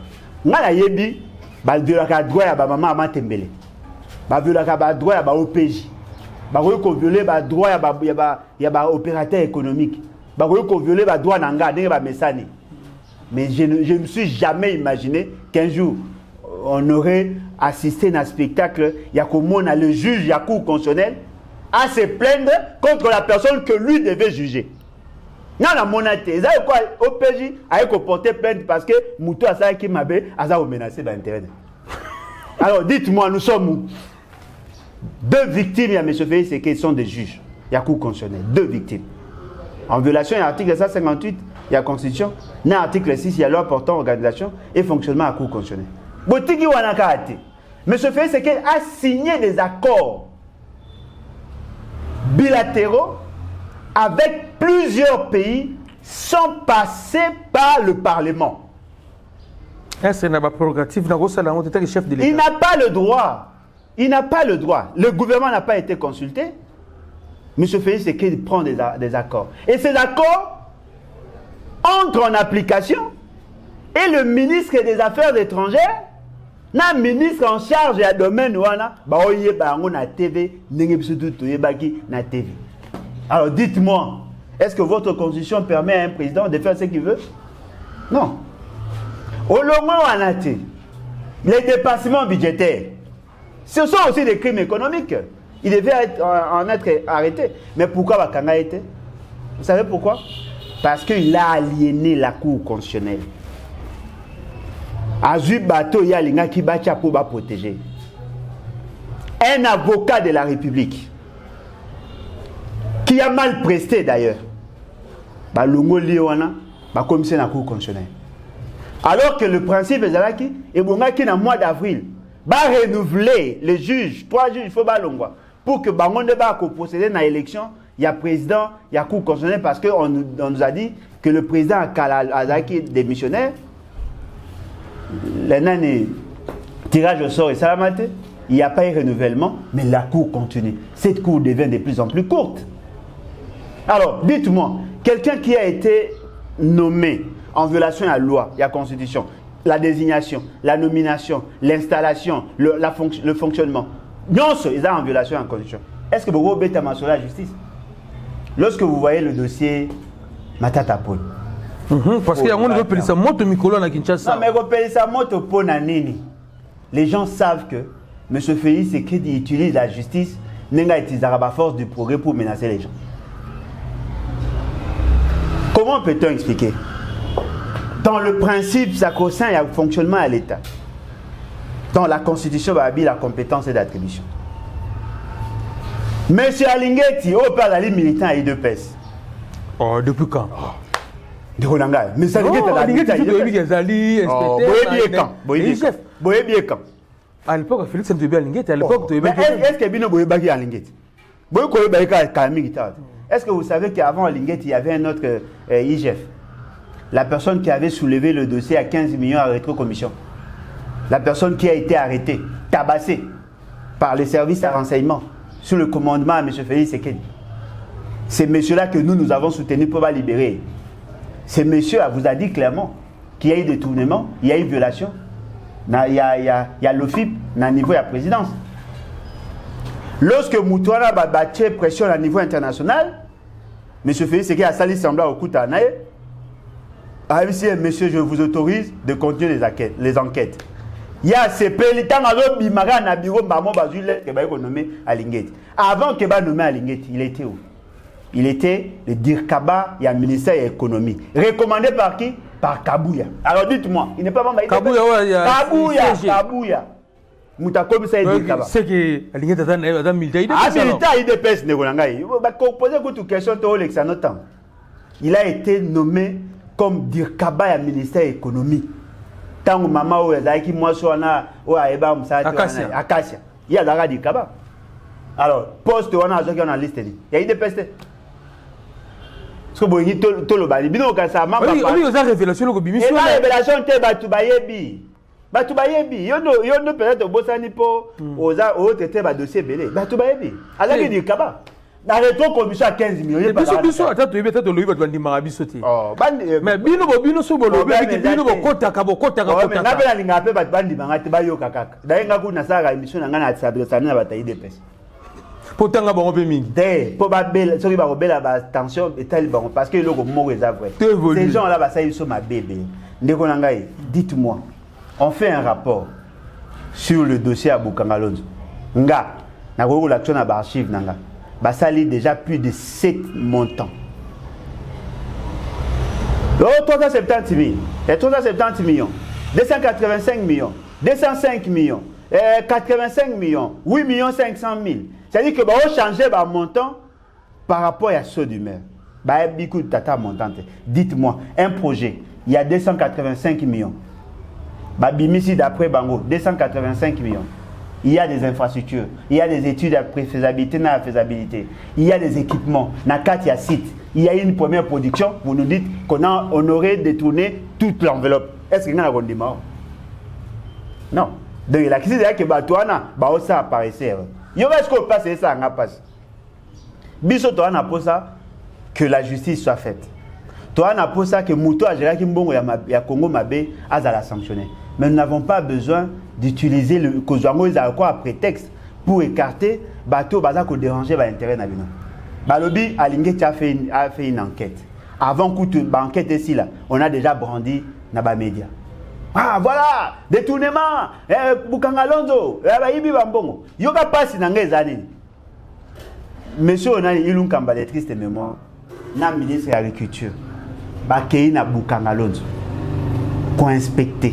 Il a violé le droit de maman à Tembele. Il a violé le droit de l'OPJ. Il a violé le droit de l'opérateur économique. Il a violé le droit de Messani. Mais je ne me suis jamais imaginé qu'un jour, on aurait assisté à un spectacle, il y a le juge, il y a cour constitutionnel, à se plaindre contre la personne que lui devait juger. Non, la monaté, ça quoi OPJ a porté plainte parce que Moutou a qui m'a menacé d'intérêt. Alors dites-moi, nous sommes où? Deux victimes, il y a M. Félix, c'est qu'ils sont des juges. Il y a cour constitutionnelle, deux victimes. En violation, il y a l'article 158, il y a la Constitution. Dans l'article 6, il y a loi portant organisation et fonctionnement à cour constitutionnelle. Botiki Wanakati. M. Félix Sekedi a signé des accords bilatéraux avec plusieurs pays sans passer par le Parlement. Il n'a pas le droit. Il n'a pas le droit. Le gouvernement n'a pas été consulté. M. Félix Sekedi prend des accords. Et ces accords entrent en application et le ministre des Affaires étrangères, le ministre en charge du domaine, na TV. Alors dites-moi, est-ce que votre constitution permet à un président de faire ce qu'il veut? Non. Au long les dépassements budgétaires. Ce sont aussi des crimes économiques. Il devait en être arrêté. Mais pourquoi Bakanga était? Vous savez pourquoi? Parce qu'il a aliéné la Cour constitutionnelle. Azu Bato Yalinga qui batia pour protéger. Un avocat de la République qui a mal presté d'ailleurs. Balongo Liwana, commissaire de la Cour constitutionnelle. Alors que le principe est Zalaki, et Bongaki dans le mois d'avril, va renouveler les juges, 3 juges, il faut balongwa, pour que Bangonde va procéder à l'élection, il y a président, il y a Cour constitutionnelle, parce qu'on nous a dit que le président a démissionnaire, l'année tirage au sort et salamate, il n'y a pas eu renouvellement, mais la Cour continue. Cette Cour devient de plus en plus courte. Alors, dites-moi, quelqu'un qui a été nommé en violation à la loi, il y a la Constitution, la désignation, la nomination, l'installation, le fonctionnement, non, ils sont en violation à la Constitution. Est-ce que vous avez sur la justice? Lorsque vous voyez le dossier Matata Paul. Parce qu'il y a un peu de moto Mikolo à Kinshasa. Non, mais repérer sa moto Paul à Nini. Les gens savent que M. Félix Sekedi utilise la justice, Nenga utilise la force du progrès pour menacer les gens. Comment peut-on expliquer? Dans le principe sacro-saint, il y a un fonctionnement à l'État. Dans la Constitution, il y a la compétence et l'attribution. Monsieur Alingeti, au père d'Ali militant à IDPS. Oh, depuis quand? De Rolanga. Mais Alingeti a Alingeti. À l'époque, Félix Ntoubi Alingeti, à l'époque, est-ce que Bino Boyebaki Alingeti? Est-ce que vous savez qu'avant Alingeti, il y avait un autre IGF? La personne qui avait soulevé le dossier à 15 millions à rétrocommission. La personne qui a été arrêtée, tabassée par les services de renseignement sous le commandement à M. Félix Sekedi. C'est monsieur-là que nous avons soutenu pour la libérer. Ce monsieur vous a dit clairement qu'il y a eu détournement, il y a eu violation. Il y a l'OFIP à niveau de la présidence. Lorsque Moutouana a battu pression à niveau international, M. Félix Sekedi a sali semblant au Koutanaï. Ah, monsieur, je vous autorise de continuer les enquêtes. Il y a ces pays, avant que va nommer Alingeti, il était où? Il était le Dirkaba, il y a le ministère de l'économie. Recommandé par qui? Par Kabouya. Alors dites-moi, il n'est pas membre. Kabouya. Moutakomi ça est Dirkaba. C'est que Alingeti est un militaire. Ah, militaire, il dépêche. Poser une question, il a été nommé comme Dirkaba à ministère de l'économie. Tant que maman qui moi soana Acacia. Il y a la Dirkaba. Alors, poste on a en liste. Il y a eu des pestes. Ce que vous dites tout le bali. Bino ka ça mama. Oui, on a révélation le bimi. Et la révélation te batubayebi. Batubayebi. Yo no peut-être bosani po oza o tete ba dossier belé. Batubayebi. Ala ki Dirkaba. Dans les trois commissions à 15 millions. Mais biso attends tu peut-être le va te marabiso ti. Mais bino so bolo bino kota ka kota. Mais na bela linga pe bandi bangati ba yo kakaka. Dayenga ku na sala émission na ngana s'adresse na bataille de pêche. Potanga bango pe mingi. Pour ba bela soki ba bela ba tension et tel bango parce que loko mo eza vrai. Ces gens là ba ça ils sont ma bébé. Ndeko na ngai, dites-moi. On fait un rapport sur le dossier à Bukangalonzo. Nga na ko l'action na ba archive nanga. Ça lit déjà plus de 7 montants. 370 000, 370 millions, 285 millions, 205 millions, 85 millions, 8 millions 500 000. C'est-à-dire que on change le montant par rapport à ceux du maire. Dites-moi, un projet, il y a 285 millions. Bimisi d'après Bango, 285 millions. Il y a des infrastructures, il y a des études à faisabilité, na faisabilité, il y a des équipements, na katia site, il y a une première production, vous nous dites qu'on aurait détourné toute l'enveloppe. Est-ce qu'il y a un rendement? Non. Donc la question est que Batouana, ça apparaissait. Il y a ce qu'on passe et ça n'a pas. Biso toi na pour ça que la justice soit faite. Toi na pour ça que Mouto a géré Kimbongo ya Congo Mabé a la sanctionner. Mais nous n'avons pas besoin d'utiliser le Kozwango à prétexte pour écarter bateau bazako déranger l'intérêt na bino. Balobi Alingeti a fait une enquête. Avant que l'enquête ici là, on a déjà brandi na ba média. Ah, voilà, détournement, Bukangalonzo, Ibi Bambongo. Yoga passe dans les années. Monsieur Onani, il a un triste mémoire. Na ministre de l'Agriculture. Bakei na Bukangalonzo. Qu'on inspecte.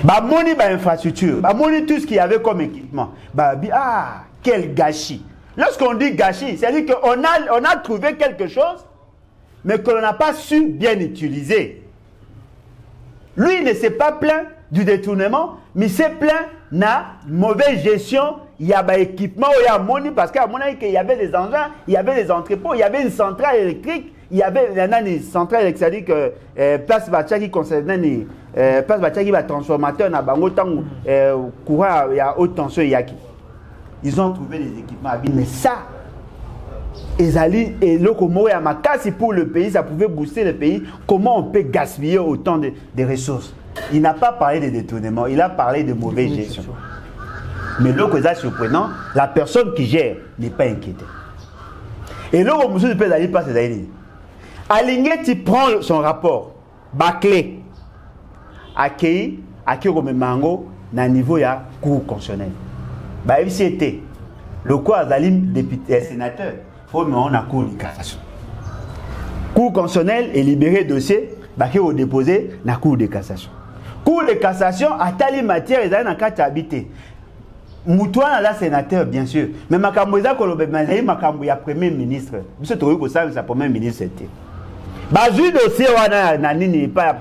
Bah, moni ba infrastructure. Bah, moni tout ce qu'il y avait comme équipement. Bah, ah, quel gâchis. Lorsqu'on dit gâchis, c'est-à-dire qu'on a trouvé quelque chose, mais qu'on n'a pas su bien utiliser. Lui, il ne s'est pas plaint du détournement, mais il s'est plaint de la mauvaise gestion. Il y a des équipements, il y a money, parce qu'à mon avis, il y avait des engins, il y avait des entrepôts, il y avait une centrale électrique, il y avait une centrale électrique, c'est-à-dire que Place Bachaki concernait Place Bachaki va transformateur, na bango tango courant, il y a haute tension, ils ont trouvé des équipements, mais ça, et l'Okomo et Makasi pour le pays, ça pouvait booster le pays. Comment on peut gaspiller autant de ressources? Il n'a pas parlé de détournement, il a parlé de mauvaise gestion. Mais l'Okomo est surprenant, la personne qui gère n'est pas inquiétée. Et l'Okomo ne peut aller pas se dire. Alingeti prend son rapport, bâclé, accueilli Mango, na niveau ya cour constitutionnel. Bah, il c'était le quoi Azalim député sénateur. Mais on a cour de cassation. Cour constitutionnelle est libéré dossier, qui est déposé dans la cour de cassation. Cour de cassation a tali matière et dans le habité. Moutouana la sénateur bien sûr, mais Makamboza Kolobe Mazai Makambo ya premier ministre. Monsieur Toriko ça sa premier ministre c'était. Ba ju dossier wana na nini pas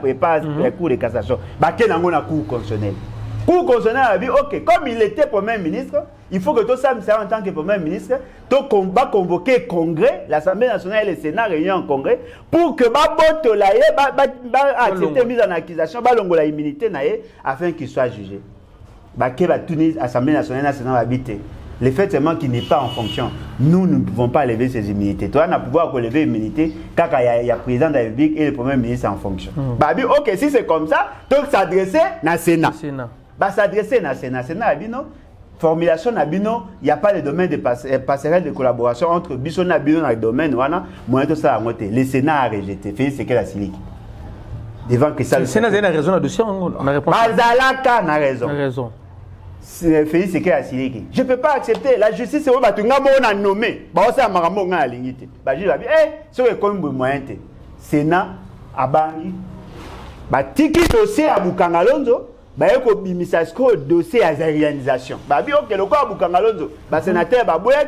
cour de cassation. Ba kenango na cour constitutionnelle. Cour constitutionnelle a dit OK, comme il était premier ministre, il faut que tout ça en tant que premier ministre, tout combat convoquer congrès, l'Assemblée nationale et le Sénat réunis en congrès pour que Baboto la accepter mise en accusation, balongola immunité naé afin qu'il soit jugé. Baké va Tunis, Assemblée nationale et le Sénat habiter. Le fait seulement qu'il n'est pas en fonction, nous ne pouvons pas lever ces immunités. Toi, on a pouvoir lever l'immunité quand il y a le président de la République et le premier ministre en fonction. Bah, OK, si c'est comme ça, donc s'adresser au Sénat. Bah, s'adresser au Sénat. Sénat, formulation Nabino, il n'y a pas de domaine de passerelle de collaboration entre Bisson Nabino dans le domaine, moyen tout ça a monté. Le Sénat a rejeté. Félix Sekela Siliki. Devant que ça. Le Sénat a raison là-dessus, on a répondu. Bazalaka a raison. Félix Sekela Siliki. Je ne peux pas accepter. La justice, c'est où on a nommé. Bah, on s'est amarambo à l'ingité. Bah, je vais dire, c'est comme moyen. Sénat a banni. Bah, tiki dossier à Bukangalonzo. Bah, il y a un dossier à la réalisation. Bah, il y a un Bukangalonzo. Bah, sénateur, bah, il y a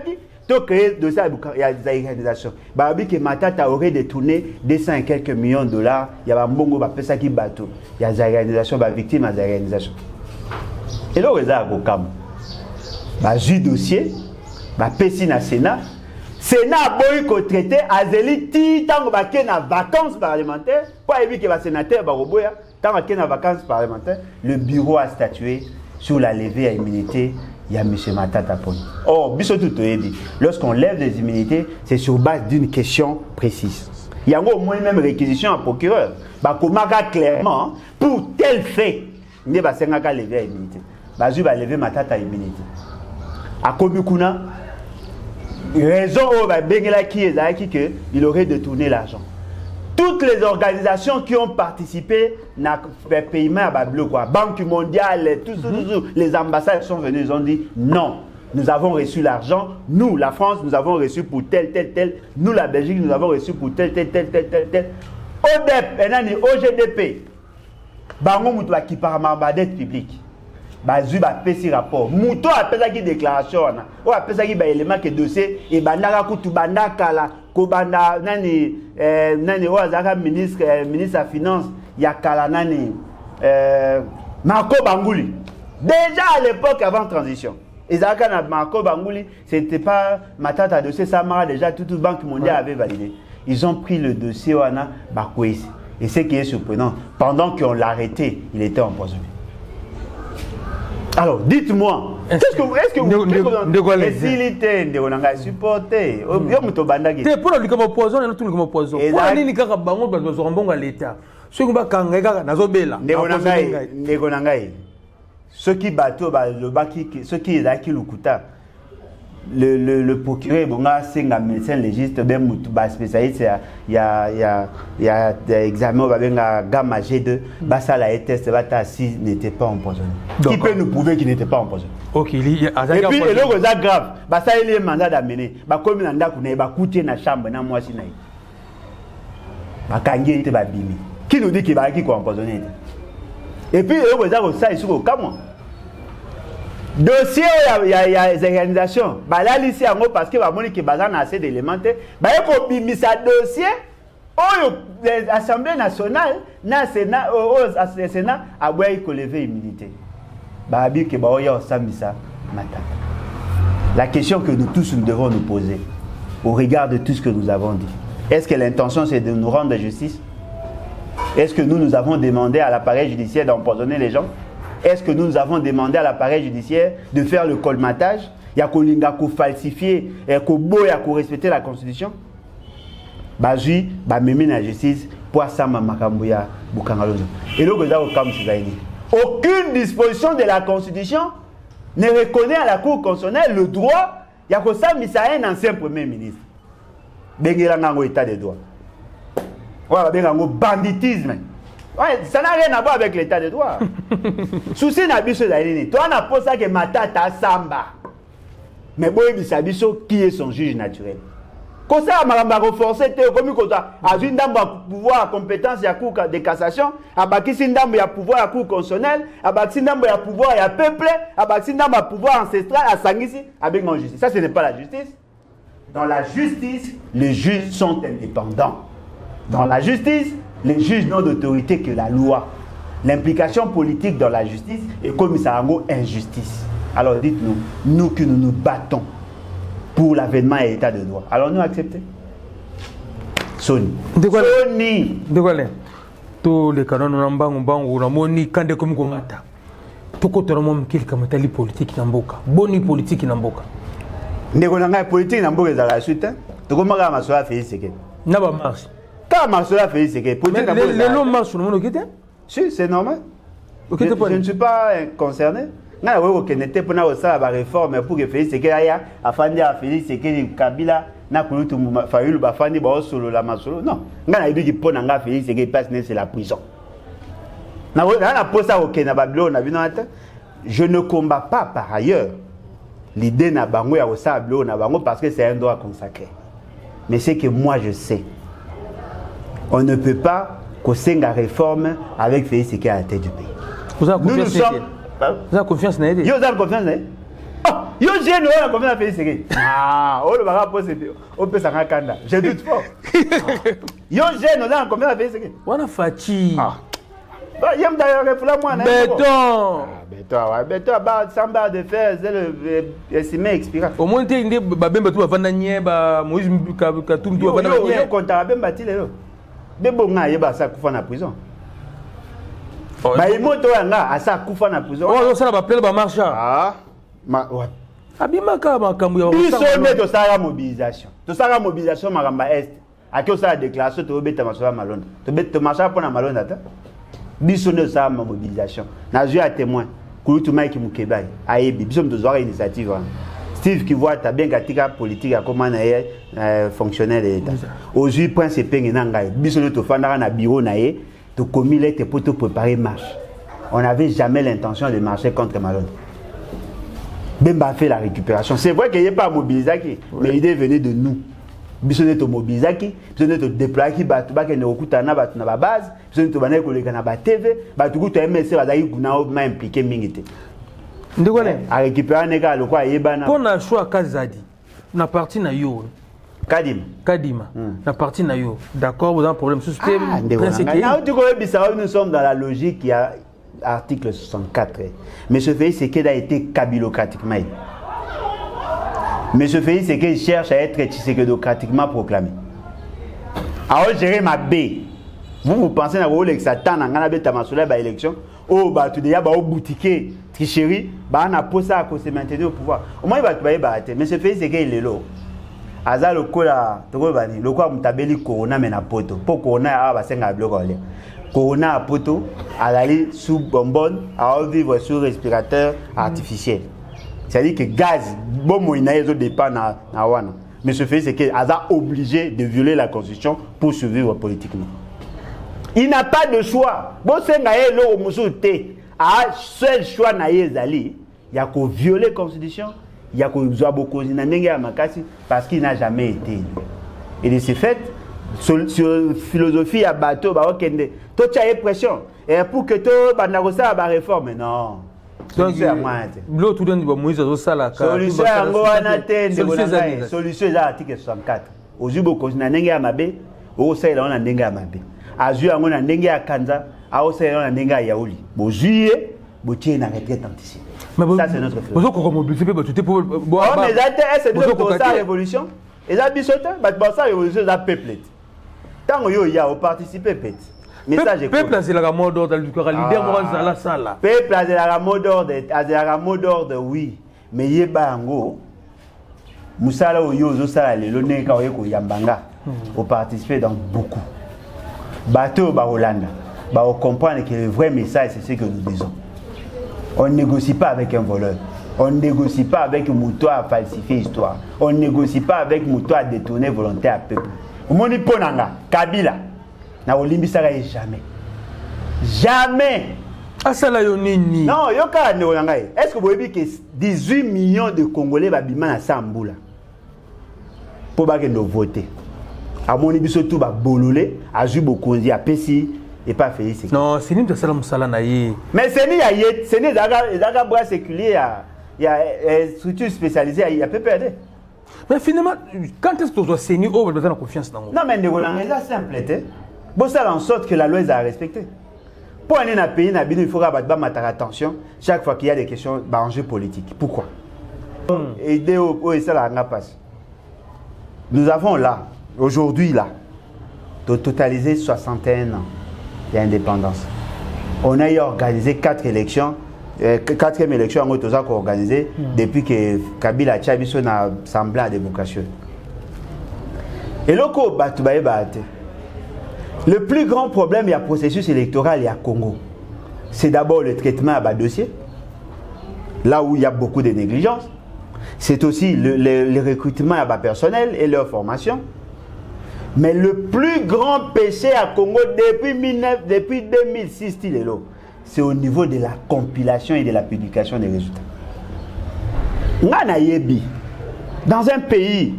un dossier à la réalisation. Bah, il y a Matata aurait détourné 200 et quelques millions de dollars. Il y a un bongo, bah, ça qui bateau. Il y a la réalisation, bah, victime à la réalisation. Et là, il y a un Bokam. Bah, j'ai dossier, bah, Pessi na Sénat. Sénat a beau traité à Zéli, tant que na vacances parlementaires, pour éviter que le sénateur Baroboya, tant que na vacances parlementaires, le bureau a statué sur la levée à immunité. Il y a M. Matata Poni. Or, lorsqu'on lève des immunités, c'est sur base d'une question précise. Il y a au moins même réquisition à procureur. Bah, comment clairement, pour tel fait, il va lever à immunité. Bah, je vais lever Matata à immunité. À Komukuna, raison qu'il aurait détourné l'argent. Toutes les organisations qui ont participé à le paiement à Bablo, Banque mondiale, tous les ambassades sont venus, ils ont dit non, nous avons reçu l'argent, nous, la France, nous avons reçu pour tel, nous, la Belgique, nous avons reçu pour tel. ODEP, OGDP, Bango Moutoua qui parle de dette publique. Bazu ba pesi rapport muto apesa ki déclaration o apesa ki ba élément ke dossier e bandaka kutu bandaka la ko banda nani o azaka ministre à finance ya kala nani Marco Bangouli déjà à l'époque avant transition ezaka na Marco Bangouli c'était pas Matata dossier Samara déjà toute banque mondiale avait validé. Ils ont pris le dossier wana bakwesi et ce qui est surprenant pendant qu'on l'a arrêté il était empoisonné. Alors, dites-moi, est-ce que vous supportez pour le poison, et tout le poison. Pour aller à Bango, nous avons à l'État. Ceux qui ont Nazobela. Ceux qui bateau, ceux qui est là qui l'oukuta. le procureur bonga senga médecin légiste ben mutu ba spécialiste il y a examen ba benga gamma G2 ba ça la test ba ta si n'était pas empoisonné. Qui peut nous prouver qu'il n'était pas empoisonné? OK, et puis et le ça grave ba ça il est mandat d'amener ba comme na ndako na ba couter na chambre na moi si na ba kangi te ba bimi. Qui nous dit qu'il va qui quoi empoisonné? Et puis le ça il sur comment dossier il y a des organisations bah là ici en gros parce que va montrer que bazan a assez d'éléments bah il faut bimisa dossier l'Assemblée nationale na Sénat au Sénat a boire que lever immunité bah bi que bah ya osambisa matata. La question que nous tous nous devons nous poser au regard de tout ce que nous avons dit, est-ce que l'intention c'est de nous rendre justice? Est-ce que nous avons demandé à l'appareil judiciaire d'empoisonner les gens? Est-ce que nous avons demandé à l'appareil judiciaire de faire le colmatage? Il y a qu'on falsifier, qu'on respecter la Constitution? Baji, même la justice, pour ça, Makambuya, Bukangalozo. Et donc, aucune disposition de la Constitution ne reconnaît à la Cour constitutionnelle le droit. Il y a que ça, mais ça un ancien Premier ministre. Bengelango état de droit. Voilà, bengelango banditisme. Ouais, ça n'a rien à voir avec l'état de droit. Souci n'a biso d'ailleurs. Toi, on a posé ça que Matata Samba. Mais bon, qui est son juge naturel? Comme ça, on va renforcer, comme à une dame pouvoir, compétence, il y a cour de cassation, à bâtir une dame, il y a pouvoir à cour constitutionnelle, à bâtir une dame, il y a pouvoir, il y a peuple, à bâtir une dame, il y a pouvoir ancestral, à Sangisi, avec mon justice. Ça, ce n'est pas la justice. Dans la justice, les juges sont indépendants. Dans la justice, les juges n'ont d'autorité que la loi. L'implication politique dans la justice est comme ça en injustice. Alors dites-nous, nous que nous nous battons pour l'avènement et l'état de droit, alors nous accepter? Sony. Sony. De quoi là? Tous les canons n'ont ramoni quand de comme comata. Tout côté ramon qui comme tali politique n'amboka. Boni politique n'amboka. N'égonanga politique n'amboka dans la suite. Tout comme ma soeur fait ce que. N'a pas marche. Quand ma soeur fait ce que. Les longs marches nous nous quitter? Si, c'est normal. Je ne suis pas concerné. Na wewe kenete pona osala ba réforme pour que Félix Sekaya afandi a Félix Sekaya Kabila na kulutu fayulu ba fandi ba osolo la masolo non ngana ibi pona nga Félix Sekaya passe c'est la prison na posa au Kenya Babylone na binata. Je ne combats pas par ailleurs l'idée na bango ya osala Babylone na bango parce que c'est un droit consacré, mais c'est que moi je sais on ne peut pas kosenga réforme avec Félix Sekaya à la tête du pays. Nous sommes. Vous avez confiance en elle? Vous avez confiance en elle? Yo j'ai une confiance en Félix. Ah, on le va poser. On peut s'en racanda. Je doute fort. Yo j'ai une confiance en Félix. On a fatigué. Ah. Yam d'ailleurs refla moi. Béton. Béton, bah samba de fer, c'est le estimé expirant. Au moins t'es inde ba bemba tu va vendre nié ba Moïse Katum tu va vendre nié. Yo compta bemba tilelo. Bebo nga yeba sa kufa na prison. Bah il monte là à ça kufa na prison. Oh ça va appeler ba marche. Ah. Ouais. Abima ka makambu ya. Biso to sala mobilisation. To sala mobilisation maramba est. Aki ça déclaration to beta masola malonda. To beta marcha pour na malonda ta. Biso ne sala mobilisation. Na jeu à témoin. Kulutu Mike Mukebai. Ayebi biso to zwa initiative. Steve qui voit ta bien katika politique à comment na fonctionnaire de l'état. Aujourd'hui principe ngai. Biso ne to fandara na bureau na ye. De commis l'être pour te préparer marche. On n'avait jamais l'intention de marcher contre Malone. Bemba a fait la récupération. C'est vrai qu'il n'y a pas mobilisé, mais l'idée venait de nous. Bisonne de mobilisé, bisonne de déployer, batuba qui ne recouta na batu na base, bisonne de baner collègue na ba TV, batuku to MSC bazaki kuna ma impliqué mingité. Ndekone a récupérer neka le quoi yebana. Pour na choix Kazadi. Na parti na yo. Kadima. La partie na yo. D'accord, vous avez un problème sur ce thème. Nous sommes dans la logique qui a article 64. Mais ce fait, c'est qu'il a été kabilocratiquement. Mais ce fait, c'est qu'il cherche à être tshisekidocratiquement proclamé. Alors, gérer ma B. Vous pensez que Satan a gagné la élection? Oh, bah, tu déjà, bah, au boutique, tricherie, bah, on a posé à cause de maintenir au pouvoir. Au moins, il va te battre. Mais ce fait, c'est qu'il est là. Aza lokola tokobani lokwa mutabeli corona mena poto po corona a basenga bloko le corona a poto alali sous bonbonne à vivre sous respirateur artificiel. C'est-à-dire que gaz, bon, il dépend na wana. Mais ce fait, c'est qu'il a obligé de violer la Constitution pour survivre politiquement. Il n'a pas de choix. Bon, c'est le seul choix il y a qu'à violer la Constitution, il y a qu'à beaucoup parce qu'il n'a jamais été élu. Et de ce fait, sur philosophie à bateau, toi tu as l'impression. Et pour que tu aies la réforme, non. L'autre donne Moïse au Sala. Solution est l'article 64. Aux Uboko, na ndenge ya mabe, au Sala on a ndenge ya mabe. Azu yango na ndenge ya Kanza, au Sala na ndenge ya Yaouli. Bo juillet, bo tie na retraite anticipée. Ça c'est notre philosophie. Vous mobiliser pour tout pour boire. Mais c'est de la révolution. Et ça bisote, bah ça révolution ça peuple. Tant yo ya au participer peut. Message peuple c'est la mot d'ordre du leader moral dans la salle. Peuple c'est la mot d'ordre oui, mais yeba ngo musala oyo zo sala le neka oyeko yambanga au participer dans beaucoup. Bateau ba Hollande, ba on comprendre que le vrai message c'est ce que nous disons. On ne négocie pas avec un voleur. On ne négocie pas avec un mouton à falsifier l'histoire. On ne négocie pas avec un mouton à détourner volonté à peuple. Au monde Ponanga, Kabila, na Olimbi Sara jamais. Jamais. Ah ça là yonini. Non, yoka ne Olanga. Est-ce que vous voyez que 18 millions de Congolais va bima na Samboula pour ba que nous voter. À mon biso tout ba bololé, a ju bokonzi a pesi et pas fait ici. Non, c'est ni de salam sala na yi. Mais c'est ni yé, c'est ni daga bras séculier il y a structure spécialisée il y a PPD. Mais finalement, quand est-ce que tu dois saigner, on a besoin de confiance dans vous. Non, mais c'est simple. Bon, ça en sorte que la loi est à respecter. Pour aller dans un pays, il faut avoir attention chaque fois qu'il y a des questions d'enjeux politiques. Pourquoi? Nous avons là, aujourd'hui, là, de totaliser 61 ans d'indépendance. On a organisé 4 élections. 4e élection en Otoza qu'on a organisé depuis que Kabila a Tchabiso n'a semblé à démocratie. Et le plus grand problème, il y a processus électoral, il y a Congo. C'est d'abord le traitement à bas dossier, là où il y a beaucoup de négligence. C'est aussi le recrutement à bas personnel et leur formation. Mais le plus grand péché à Congo depuis 2006, c'est au niveau de la compilation et de la publication des résultats. Dans un pays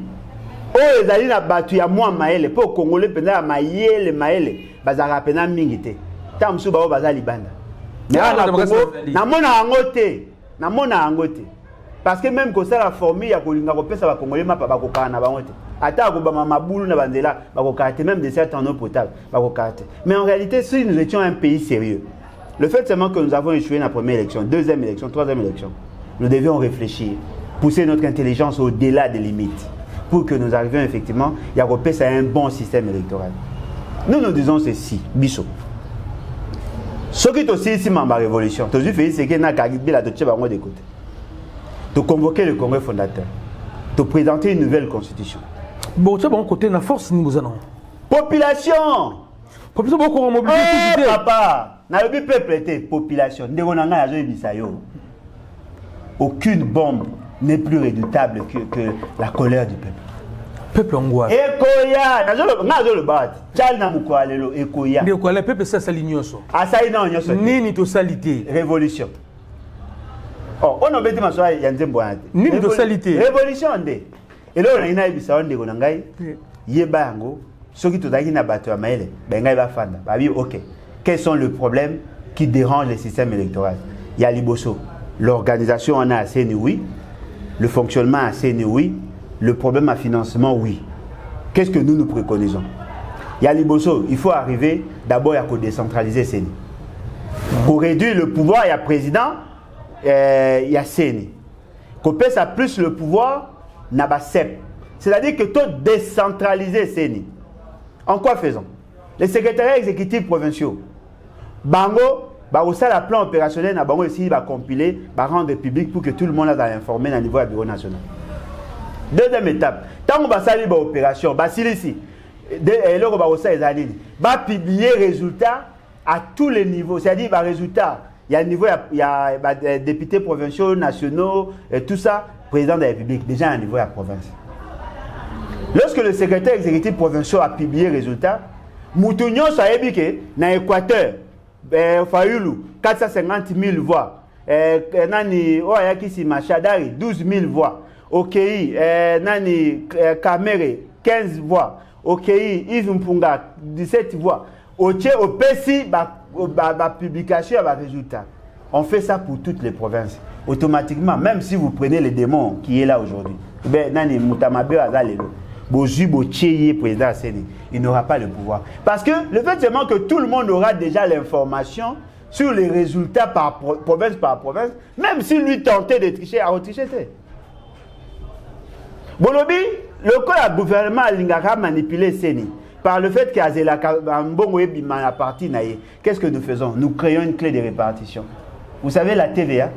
où les alliés ont battu à moi, maël, pour Congolais, pendant maël, maël, bazara pendant mingité. Tant que vous bazali banda. Na angote. Parce que même que ça la formule, il y a que ça va Congolais, ma papa kokana bangote. Attends, maboulou na bandela, bakokate même des certes en eau potable, bakokate. Mais en réalité, si nous étions un pays sérieux, le fait seulement que nous avons échoué la première élection, deuxième élection, troisième élection, nous devions réfléchir, pousser notre intelligence au-delà des limites, pour que nous arrivions effectivement à un bon système électoral. Nous disons ceci, Bissot. Ce qui est aussi ici, ma révolution, tu as fait ce que nous avons de côté. De convoquer le congrès fondateur, de présenter une nouvelle constitution. Bon, tu as bon côté, la force, nous allons. Population! Population, beaucoup mobilisé. Papa! Nalobi peuple était population. Aucune bombe n'est plus redoutable que la colère du peuple. Peuple angoisse. Ekoya, nazo le bat. Chal na mukwalelo ekoya. Le quoi le peuple ça salignoso. Asai na onyoso. Nini to salité. Révolution. Oh, on obeti masoa ya nzembo ate. Nini to salité. Révolution nde. Et là on a ina bisa onde ko ngai. Yeba yango. Soki to daki na bato ya maele, ben ngai ba fanda. Ba bi OK. Quels sont les problèmes qui dérangent le système électoral? Il y a Liboso. L'organisation en a assez, oui. Le fonctionnement assez, oui. Le problème à financement, oui. Qu'est-ce que nous préconisons? Il y a Liboso. Il faut arriver d'abord à décentraliser CENI. Pour réduire le pouvoir, il y a président, il y a CENI. Qu'on pèse à plus le pouvoir, il y a CEP. C'est-à-dire que tout décentraliser CENI. En quoi faisons? Les secrétariats exécutifs provinciaux. Bango, ça la plan opérationnel, Bango ici va compiler, va rendre public pour que tout le monde soit informé au niveau du bureau national. Deuxième étape, tant qu'on va saluer l'opération, va publier les résultats à tous les niveaux, c'est-à-dire les résultats il y a niveau, il y a députés provinciaux, nationaux, tout ça, président de la République, déjà à un niveau de la province. Lorsque le secrétaire exécutif provincial a publié les résultats, Moutounion Sahebi que dans l'Équateur, Fayoulou, 450 000 voix, Nani Oyakisi Machadari, 12 000 voix, OKI, Nani Kamere, 15 voix, OKI, Yves Mpunga, 17 voix, Oche, Opesi, publication à résultat. On fait ça pour toutes les provinces. Automatiquement, même si vous prenez le démon qui est là aujourd'hui, Nani Moutamabe Azalelo, président Séné, il n'aura pas le pouvoir. Parce que le fait seulement que tout le monde aura déjà l'information sur les résultats par province, même si lui tentait de tricher, à tricher. Bolobi, le cas du gouvernement a manipulé Séné par le fait qu'il y a la partie. Qu'est-ce que nous faisons? Nous créons une clé de répartition. Vous savez, la TVA,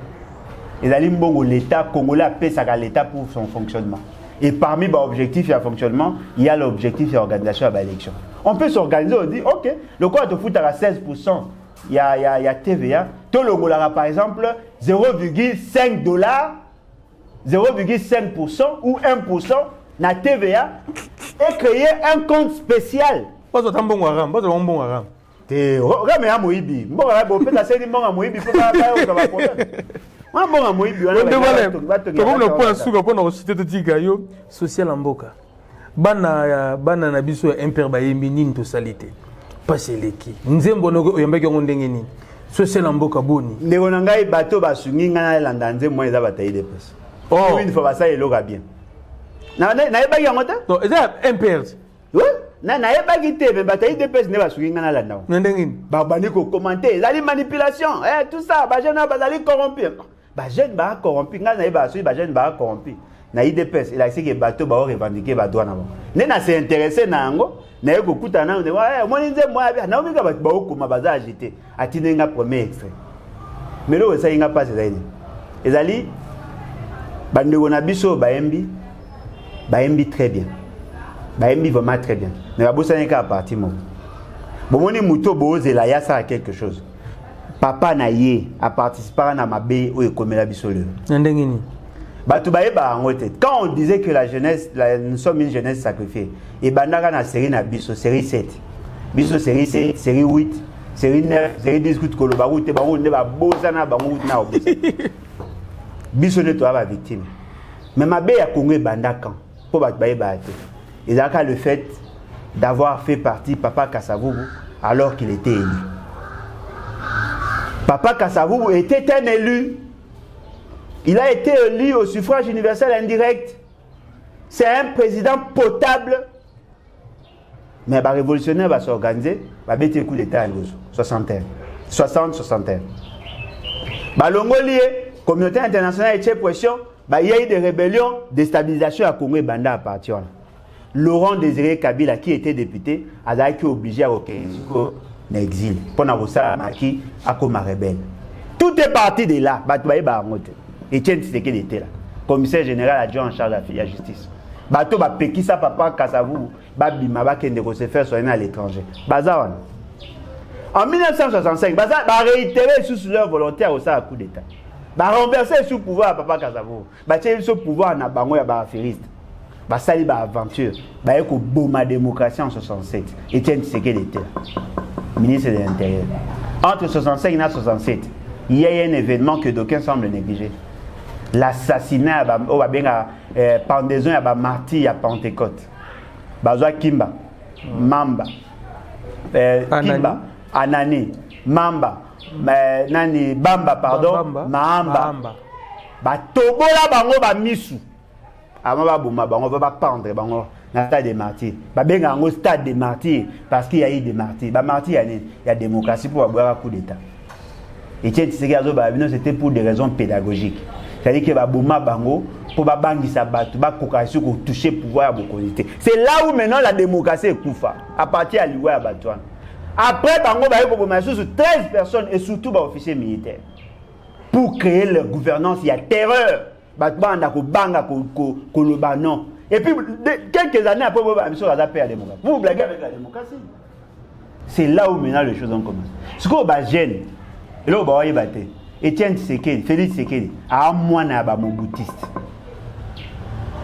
l'État congolais a payé l'État pour son fonctionnement. Et parmi les objectifs et le fonctionnement, il y a l'objectif et l'organisation de l'élection. On peut s'organiser, on dit, ok, le quoi de foot à 16%, il y a TVA. Tout le monde par exemple 0,5 $, 0,5% ou 1% na TVA et créer un compte spécial. Pas de bon haram, pas de bon haram. Regarde, mais à Moïbi. Bon, peut-être que c'est bon à Moïbi pour pas avoir problème. Le point suka pour nous citer tout gayo social amboka bana na biso imper bayembi nini to salité passer leki nzembo no yembeki ngondenge nini social amboka boni ndeko na ngai bato basungi ngana landa nzembo eza batayi de pesa une fois ça eloka bien na yebaki yango ta to eza imper na yebaki te mais batayi de pesa ne basungi ngana landa ndenge nini babani ko commenter ezali manipulation tout ça ba jeune bazali corrompu. Les jeunes sont corrompus. Les jeunes sont corrompus. Na IDPS, il a dit que bateau ba revendiquer ba douane avant. Nena s'est intéressé na ngo, na yeko kutana on dit moi nze moi bien. Na ominga ba ko ma baza agité. Atinenga premier extrait. Mais là ça inga pas c'est ça. Ezali bande na biso baembi très bien. Baembi vraiment très bien. Mais ba bossa nka parti mo. Bomoni muto bozela ya ça quelque chose. Papa Naye a participé à Namabé ou Ekomela Bissole. Quand on disait que la jeunesse, nous sommes une jeunesse sacrifiée, et Bandara na série na Bisso, série 7, Bisso série 7, série 8, série 9, série 10, Kolobarou, Tebarou, Neba, Bozana, Bangou, na Bisso ne toi victime. Mais Mabé a congé Bandakan pour Batbaye Baate. Et ça le fait d'avoir fait partie Papa Kassavoubou alors qu'il était élu. Papa Kassavoubou était un élu. Il a été élu au suffrage universel indirect. C'est un président potable. Mais les révolutionnaires vont s'organiser. Ils vont mettre un coup d'État à 61. 60-61. La communauté internationale a été pression. Il y a eu des rébellions, déstabilisation à Congo et Banda à partir là. Laurent Désiré Kabila, qui était député, a été obligé à l'exil pour n'avoir marqué à comme rebelle. Tout est parti de là. Etienne Tshisekedi était là, commissaire général adjoint en charge de la justice. Bato ba pekisa papa Kassavoubou, ba bima ba kende ko se faire soigner à l'étranger. Bazawan. En 1965, Baza ba réitéré sous leur volontaire au coup d'état. Ba renverser sous pouvoir papa Kassavoubou. Ba tirer sous pouvoir na bango ya ba affairiste. Ba sali ba aventure. Ba eko boma démocratie en 67. Etienne Tshisekedi était là, ministre de l'Intérieur. Entre 65 et 67, il y a un événement que d'aucuns semblent négliger. L'assassinat pendaison à martyr à Pentecôte. Bazwa Kimba, Mamba, Kimba, Anani, Mamba, Nani, Bamba, pardon, Mahamba. Tobola bango ba misu. Avant ba bouma bango va pendre bango na stade des martyrs. Ba benga ngo stade des martyrs parce qu'il y a eu des martyrs. Ba martyrs il y a démocratie pour avoir un coup d'état. Et c'était pour des raisons pédagogiques. C'est-à-dire que Babouma Bango, pour Babangi Sabat, Bakokasio, pour toucher le pouvoir à Bokonité. C'est là où maintenant la démocratie est koufa, à partir de l'Iwa à Batouane. Après, Bango Baye sur 13 personnes et surtout les officiers militaires. Pour créer leur gouvernance, il y a terreur. Batouane, Banga, Kolobanon. Et puis, quelques années après, vous avez la démocratie. Vous blaguez avec la démocratie. C'est là où maintenant les choses ont commencé. Ce qu'on va gêner. Et là, on va Etienne Tshisekedi, Félix Tshisekedi, a mwana ba moboutiste.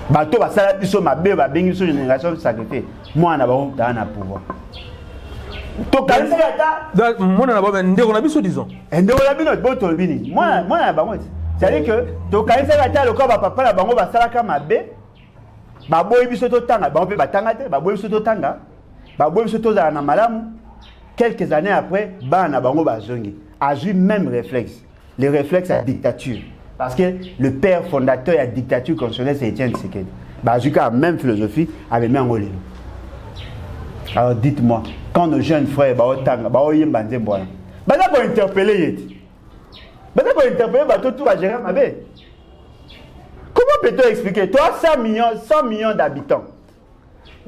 Bato ba sala biso mabe ba bengi biso génération sacrifiée. Mwana ba dans na pouvoir. To kanisa ta mwana na ba ndeko na biso disons. Ndeko na bino boto bini. Mwana na ba ngoti. C'est-à-dire que to kanisa ta le ko ba papa na bango ba sala ka mabe. Ba boyi biso to tanga, ba pe ba tanga te, ba boyi biso to tanga. Ba boyi biso to za na malamu. Quelques années après, ba na bango ba zongi. A eu même réflexe. Le réflexe à la dictature. Parce que le père fondateur de la dictature constitutionnelle, c'est Etienne Tshisekedi. Bah, j'ai la même philosophie avec Mangolino. Alors dites-moi, quand nos jeunes frères, pour interpeller, tout va gérer ma vie. Comment peut-on expliquer? Toi, 100 millions d'habitants.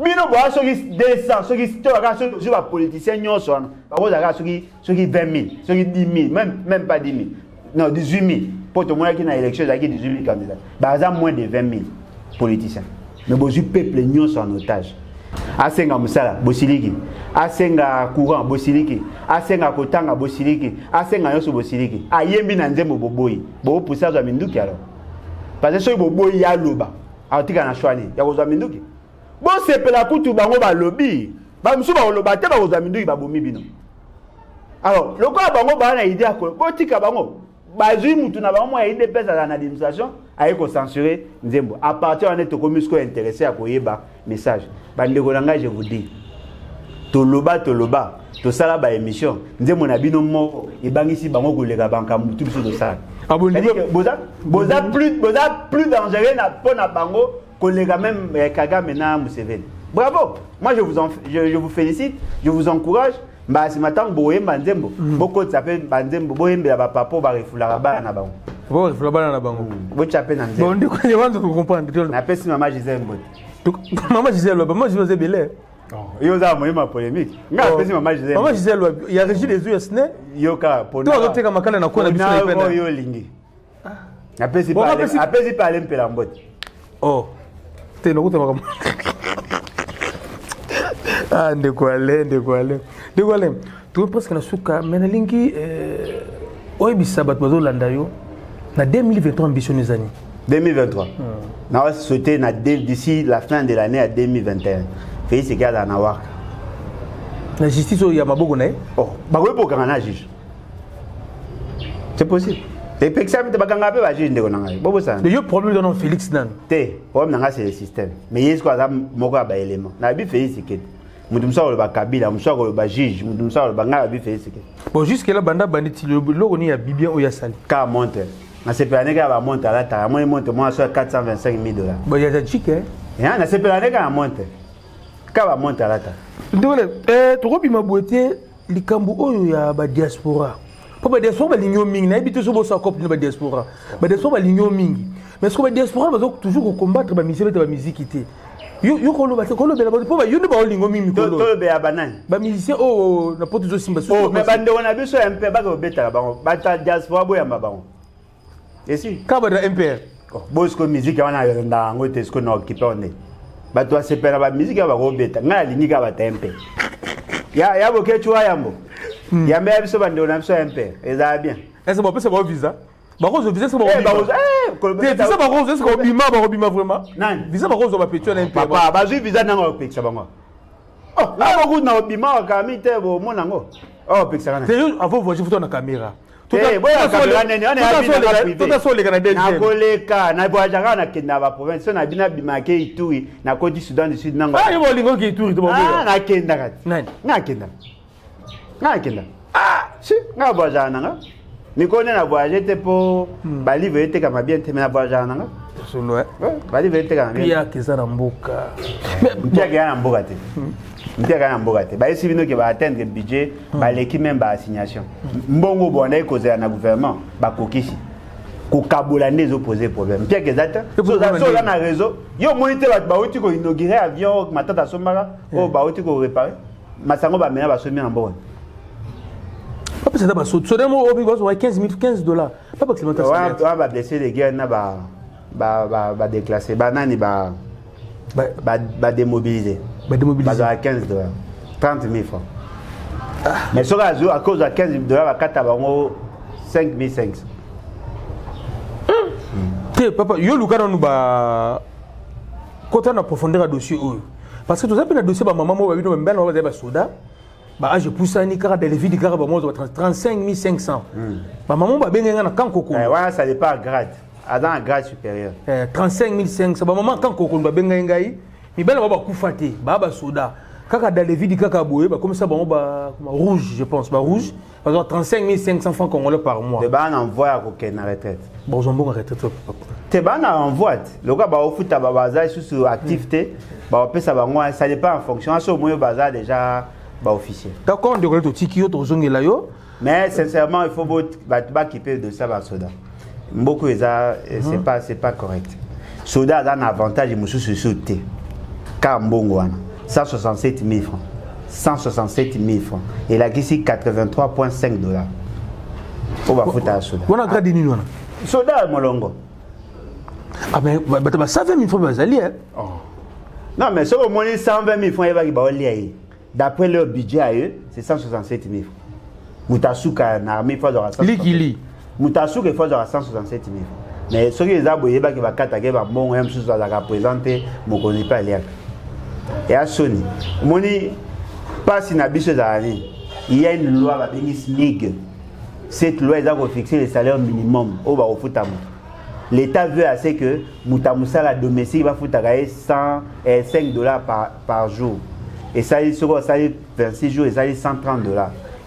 Mais non, ceux qui descendent, ceux qui sont politiciens, ceux qui 20 000, ceux qui 10 000, même pas 10 000. Non, 18 000. Pour tout le monde qui a une élection, il y a 18 000 candidats. Par exemple, moins de 20 000 politiciens. Mais le peuple est en otage. Asenga Moussala, Bosiliki. Asenga Courant, Bosiliki. Asenga Kotanga, Bosiliki. Asenga Yosu, Bosiliki. Ayembi Nanzemo Boboyi. Bobo Poussa Zaminduki alors. Parce que ce Boboyi ya loba. Alors, tu as choisi. Il y a Zaminduki. Bon, c'est pour la couture, bango ba lobby. Ba musu ba loba te ba Zaminduki ba bomi bino. Alors, le quoi bango ba na idée à quoi? Bon, tika bango. Bazui mutu na bango ya idée pesa dans l'administration, aye ko censurer Nzembo. À partir on est to komisko intéressé à koyeba message. Bandeko nanga je vous dis. Toloba, to sala ba émission. Nzembo na bino moko e bangisi bango ko lega banka mutu biso to sala. Boza plus dangereux na pona bango collègue même Kagame na Museveni. Bravo. Moi je vous félicite, je vous encourage. Bah ce matin boyemba Nzembo. Beaucoup de s'appelle Nzembo boyemba ba papa ba refula ba na bango. Bo refula ba na bango. Bo chapé na Nzembo. Bon ndiko je want to comprendre. Na pesi maman Gisèle Mbot. Maman Gisèle Mbot, moi je vous ai belé. Yo za moyema polémique. Nga pesi maman Gisèle. Maman Gisèle Mbot, il y a régi des USN. Yo ka pona. Toi tu makala na ko na biso na pena. Yo lingi. Na pesi pa aller mpela Mbot. Oh. Te no kuta makam. Ah, ndeko ale. Tu es presque na suka, mais na lingi oyebisa bato bazolanda yo na 2023 ambition les années. 2023. Na va sauter d'ici la fin de l'année à 2021. Félix Tshisekedi na waka. La justice ya maboko na. Oh, ba ko boka na juge. C'est possible. Et puis ça me te baganga pe ba juge ndeko na ngai. Bobo ça. Le problème dans Félix nan. Té, problème na c'est le système. Mais yesko za moko ba élément. Na bi Félix Tshisekedi. Mutumsa ko ba Kabila, mutumsa ko ba juge, mutumsa ko ba ngala bi Félix Tshisekedi. Bon jusque là banda banditi le logoni ya bibien o ya sali. Ka monte. Na CPANE ka ba monte là ta, moi monte moi sur 425 000 $. Bon ya chic hein. Na CPANE ka monte. Ka ba monte là ta. Ndole to ko bima boete likambu oyo ya ba diaspora. Pour ba diaspora ba linyo mingi na ebité so bo sa cop ba diaspora. Ba diaspora ba linyo mingi. Mais ce que ba diaspora ba toujours combattre ba misère ba musique té. Yo ko lo ba bela ba po ba yo ne ba lingo mingi ko lo. To be abanani. Ba musicien o na poto zo simba so. Oh mais bande on a biso MP ba ko beta ba ba ta diaspora bo yamba ba. Et si ka ba da MPR. Oh bosko musique wana yo nda ngote sko na occupé on est. Ba to sepela ba musique ba ko beta ngala lingi ka ba ta MP. Ya bo ke chwa yambo. Yambe ya biso bande on a biso MP. Eza bien. Est-ce bon c'est bon visa? Ba ko zo visa c'est bon. Visa ba ko zo c'est ko bima vraiment. Nan. Visa ba ko zo ba petio na MP. Papa ba zo visa na ko pekisa bango. Oh, la ba ko na bima ka mi te bo monango. Oh pekisa kana. C'est avant voyager photo na caméra. Tout à caméra nene on est tout à le Canada. Na koleka na voyager na kenda ba province na bina bimake Ituri na Côte Soudan du Sud nango. Ah yo lingo ki Ituri to bo. Ah na kenda kati. Nani? Na kenda. Ah, si na voyager nanga. Ni connais na voyager te po ba livre était comme bien te na voyager nanga. Solo ouais. Ba livre était comme bien. Pia keza na mboka. Mais pia keza na mboka te. Pia keza na mboka te. Ba esi bino ke ba atteindre budget, ba l'équipe même ba assignation. Mbongo bonai kozela na gouvernement ba kokisi. Ko kabola ndezo poser problème. Pia keza te. So za na réseau. Yo monite ba uti ko inaugurer avion matata somara o ba uti ko réparer. Masango ba mena ba somi na mboka. Papa c'est d'abord so demo obi go $15,000 papa Clémentin ouais va blesser les gars na ba déclasser ba nani ba démobiliser ba $15 30 000 francs mais ça à cause de $15 ba kata bango 5500. Papa, yo luka na ba quand on a profondeur à dossier parce que tout ça peut dossier ba maman mo ba bino mbana ba ba soda ba age poussa ni kara de levi di kara ba mo 35500 ba maman ba benga na kankoko ouais ça dépend grade dans un grade supérieur 35500 ba maman kankoko ba benga ngai mi bana ba kufate ba soda kaka de levi di kaka boye ba comme ça ba rouge je pense ba rouge par exemple 35500 francs congolais par mois de ba envoie à na retraite bon on bon retraite te bana envoie le gars ba ofuta ba baza sous activité ba pesa ba moi ça dépend en fonction à ce moment baza déjà ba officier d'accord on devrait to tikio to zongela yo mais sincèrement il faut ba kiper de ça ba soda beaucoup c'est pas correct soda a un avantage musu sauter car mbongo wana 167 000 francs 167 000 francs et là ici 83,5 $. On va foutre à soda. On a gradé ni wana. Soda molongo. Ah mais bah 120 000 francs bazali hein. Non mais sur au moins 120 000 francs il va ki ba lié. D'après leur budget à eux, c'est 167 000 francs. Mutasuka na armée fois de 167. Mutasuka fois de 167 000 francs. Mais ceux qui aboyé ba ki ba kata ke ba bon même sous ça ka présenter mon connaît pas lié. Et à Sony, moni pas si na biso d'année, il y a une loi va venir SMIG. Cette loi est à fixer le salaire minimum au ba ofuta. L'État veut assez que Moutamusa la domestique va foutre 105 $ par jour. Et ça il sera ça 26 jours et ça 130 $.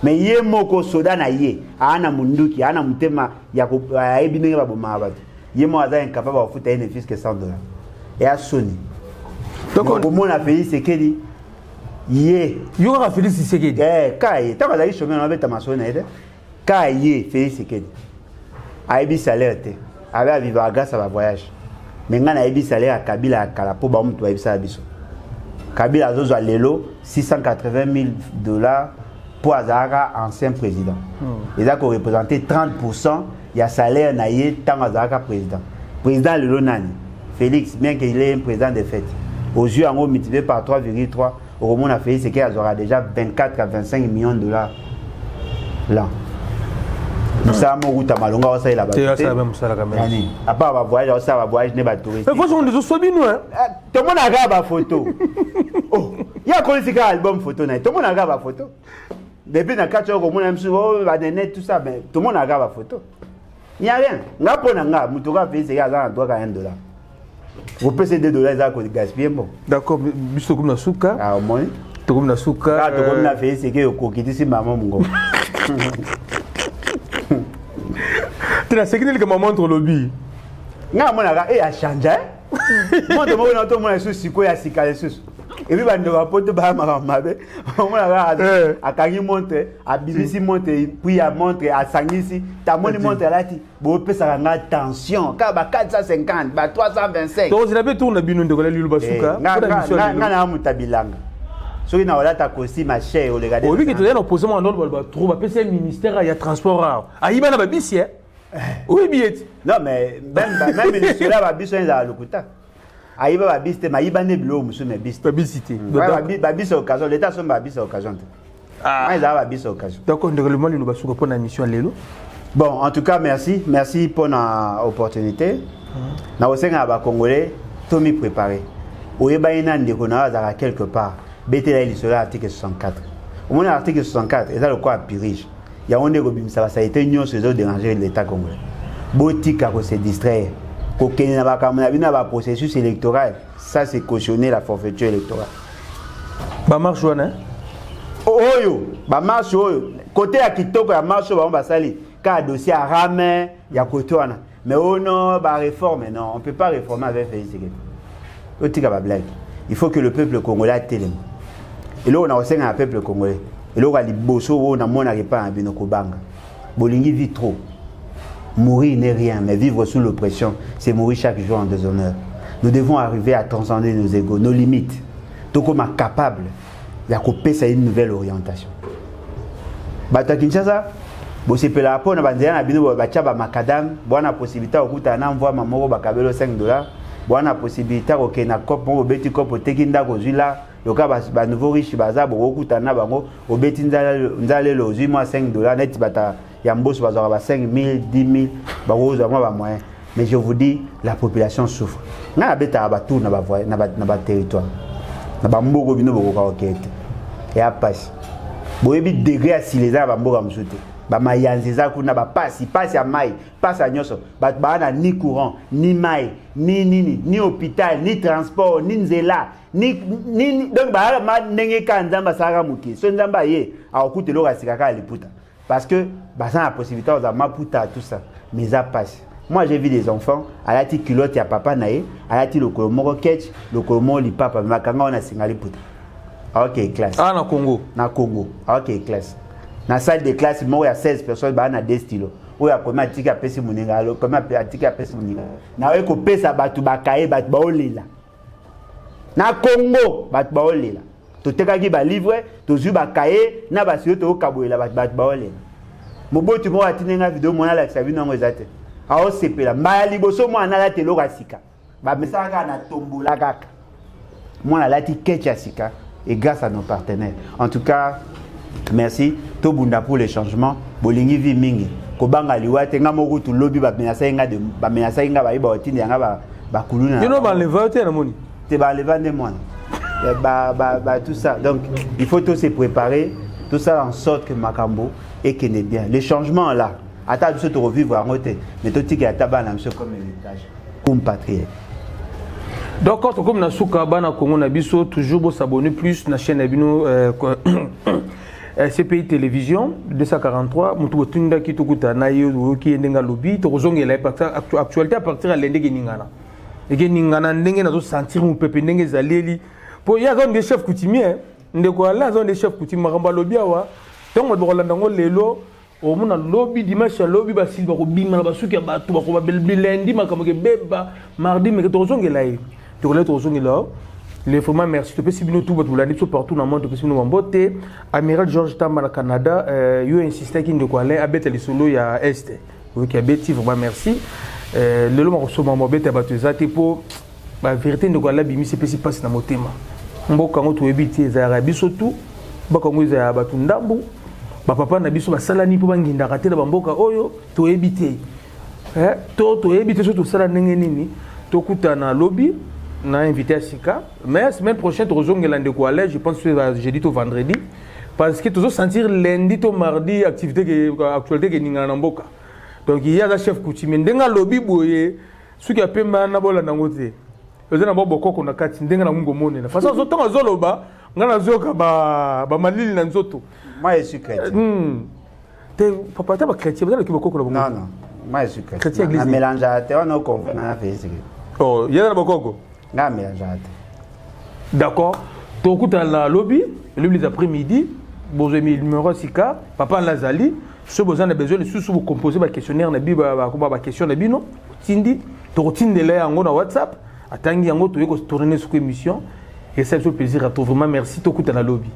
Mais yé moko soda na yé ana munduki ana mutema ya ko ebinenge ba boma abatu. Yé mo aza incapable de foutre un fils que 100 $. Et à Sony. Donc on a fait c'est que dit yé yo ka Félix Tshisekedi kai ta ba chômeur na beta masona ete kai yé Félix Tshisekedi aibi salaire te avec vivre grâce à la voyage mais ngana aibi salaire à Kabila kala po ba mutu aibi sa biso Kabila azozo lelo 680 000 $ pour Azara ancien président ils a représenté 30% ya salaire na yé tant Azara président lelo nani Félix bien qu'il est un président de fait aux yeux en haut multiplié par 3,3 au monde a fait c'est qu'il aura déjà 24 à 25 millions de $ là. Nous savons route à Malonga ça il a battu. C'est ça même ça la caméra. À part va voyage ça va voyage n'est pas touriste. Mais faut on les soit bien hein. Tout le monde a regardé photo. Oh, il y a quoi c'est album photo là. Tout le monde a regardé photo. Depuis na 4 jours au monde même sur va net tout ça mais tout le monde a regardé photo. Il y a rien. Nga pona nga mutoka fait c'est à droit à $1. Vous payez $2 ça que gaspiller bon. D'accord, biso comme na suka. Ah au moins. To comme na suka. Ah to comme na fait c'est que ko kiti si maman mungo. Tu as séqué que maman entre lobby. Nga mona ga a changé. Moi de moi na to mona sous siko ya sikale sous. Et puis bande va poto ba mabe. Mona ga a kangi montre, a bizisi montre, puis a montre a sangisi, ta moni montre là ti bo pesa nga attention, ka ba 450, ba 325. Donc il avait tourné bino de la lulu basuka. Nga na mutabilanga. Soki na wala ta kosi ma chère o le regarder. Oui que tu es en opposition en ordre ba trouve PC ministère il y a transport. Ayiba na ba bisi hein. Oui billet. Non mais même ministère là ba biso za lokuta. Aïba va biste, mais aïba ne bilo monsieur mais biste. Babisité. Va biste occasion, l'état sont va biste occasion. Ah, ils va biste occasion. Donc on devrait le nous pour la mission lelo. Bon, en tout cas merci pour l'opportunité. Na osenga ba congolais, tout mi préparé. Oyeba ina ndeko na za quelque part. Betela il sera article 64. Au moins article 64, et ça le quoi pirige. Il y a on est ça va ça a été union se déranger l'état congolais. Botika ko se distraire. Le processus électoral, ça c'est cautionner la forfaiture électorale. Ba marche wana. Oyo, ba marche oyo. Côté ya kitoko ya marche ba on va sali. Car dossier à ramen, ya côté wana. Mais oh non, ba réforme non, on peut pas réformer avec Félix Tshisekedi. Otika ba blague. Il faut que le peuple congolais télé. Et là on a aussi un peuple congolais. Et là on a les bosso on a mona pas en binoko banga. Bolingi vit trop. Mourir n'est rien, mais vivre sous l'oppression, c'est mourir chaque jour en déshonneur. Nous devons arriver à transcender nos égos, nos limites. Tout comme capable de couper ça une nouvelle orientation. Bata Kinshasa, bon c'est pour la peau na bandia na bino bacha ba makadam, bona possibilité okuta na envoi mamoko bakabelo $5. Bona possibilité OK na cop mo beti cop tekinda ko zula, loka ba nouveau riche baza bo okuta na bango obeti nzale lo 8 mois $5 net bata il y a mbosso bazora 5 000, 10 000, baroza moi ba moyen. Mais je vous dis, la population souffre. Na beta ba tout na ba territoire. Na ba mboko bino boko ka okete. Et a passe. Boyebi degré à si les ans ba mboka msote. Ba mayanziza kuna ba passe à mai, passe à nyoso. Ba na ni courant, ni mai, ni hôpital, ni transport, ni nzela. Donc ba ma ndenge ka nzamba saka muki. So nzamba ye a okute lo kasikaka liputa. Parce que bah ça la possibilité aux maputa tout ça. Mais ça passe. Moi j'ai vu des enfants à la petite culotte ya papa naé, à la petite le kolomoro ketch, le kolomoro li papa makanga on a singali puta. OK classe. Ah na Congo. Na Congo. OK classe. Na salle de classe moi il y a 16 personnes ba na 10 stylos. Oya comment atika pesi muninga lo comment atika pesi muninga. Na we ko pesa batu bakaye batu ba olela. Na Congo batu ba olela. Totekaki ba livre, tozu ba kaye na ba siyo to kaboela batu ba olela. Mobotu mo atinenga vidéo mona la sabi no ngozate. Ao sepela mbaya liboso mo anala telo kasika. Ba mesaka na tombola kaka. Moi la ti ketcha sika et grâce à nos partenaires. En tout cas, merci to bunda pour les changements. Bolingi vi mingi. Ko banga liwate nga moko tu lobby ba menasa nga de ba menasa nga ba iba otindi nga ba kuluna. You know ba levater na moni. Te ba levande moi. Tout ça. Donc, il faut tous se préparer, tout ça en sorte que Makambo et qu'il est bien. Les changements là, attends, tu te revivre en côté, mais tout ce qui est à tabac, comme héritage, comme patriarche. Donc, quand on a souka bana Congo na biso toujours s'abonner plus na chaîne abino CPI télévision 243 mutu tunda ki tukuta na yo ki ndenga lobby to zongela actualité à partir à l'endé ningana. Et ningana ndenge na zo sentir mu pepe ndenge zaleli. Pour y a des chefs coutumiers, des chefs coutumiers, maramba lobby awa. Donc on doit l'entendre lelo. Au moins lobby dimanche lobby ba silba ko bima ba suki ba to ba ko ba lundi ma comme que beba mardi mais to zonge là. To le to zonge là. Les vraiment merci. To pesi bino tout ba l'année partout dans le monde to pesi bino mbote. Amiral George Tamba na Canada, yo insisté ki ndeko ale abeta lisolo ya est. Oui qui abeti vraiment merci. Le lo ma ko so ma mobeta ba to zate po la vérité de quoi la bimi c'est passe dans mon thème. Mboka ngo to ebiti za biso tout baka ngo za batu ndambu ba papa na biso ba salani po banginda katela ba mboka oyo to ebiti to ebiti surtout sala ndenge nini to kutana lobby na invité à Sika mais semaine prochaine to zongela ndeko ale je pense que jeudi to vendredi parce que to sentir lundi to mardi activité actualité que ninga na mboka donc il y a la chef coutumier ndenga lobby boye suki apemba na bola nangote. Vous avez beaucoup de kati ndenga na mungo mone na façon zo tanga zoloba ngana zoka ba malili na nzoto. Moi je suis chrétien. Te papa ta ba chrétien vous avez beaucoup de non non moi je suis chrétien. Na mélange te on a confié na fait. Oh il y a na beaucoup. Na mélange. D'accord. To kuta la lobby les après-midi bozo mi numéro Sika papa Lazali ce besoin a besoin de sous composer ba questionnaire na biba ba question na bino tindi to tindele yango na WhatsApp. Attends, il y a un autre qui tourner sur l'émission et c'est un plaisir à toi. Vraiment, merci. Tu écoutes la lobby.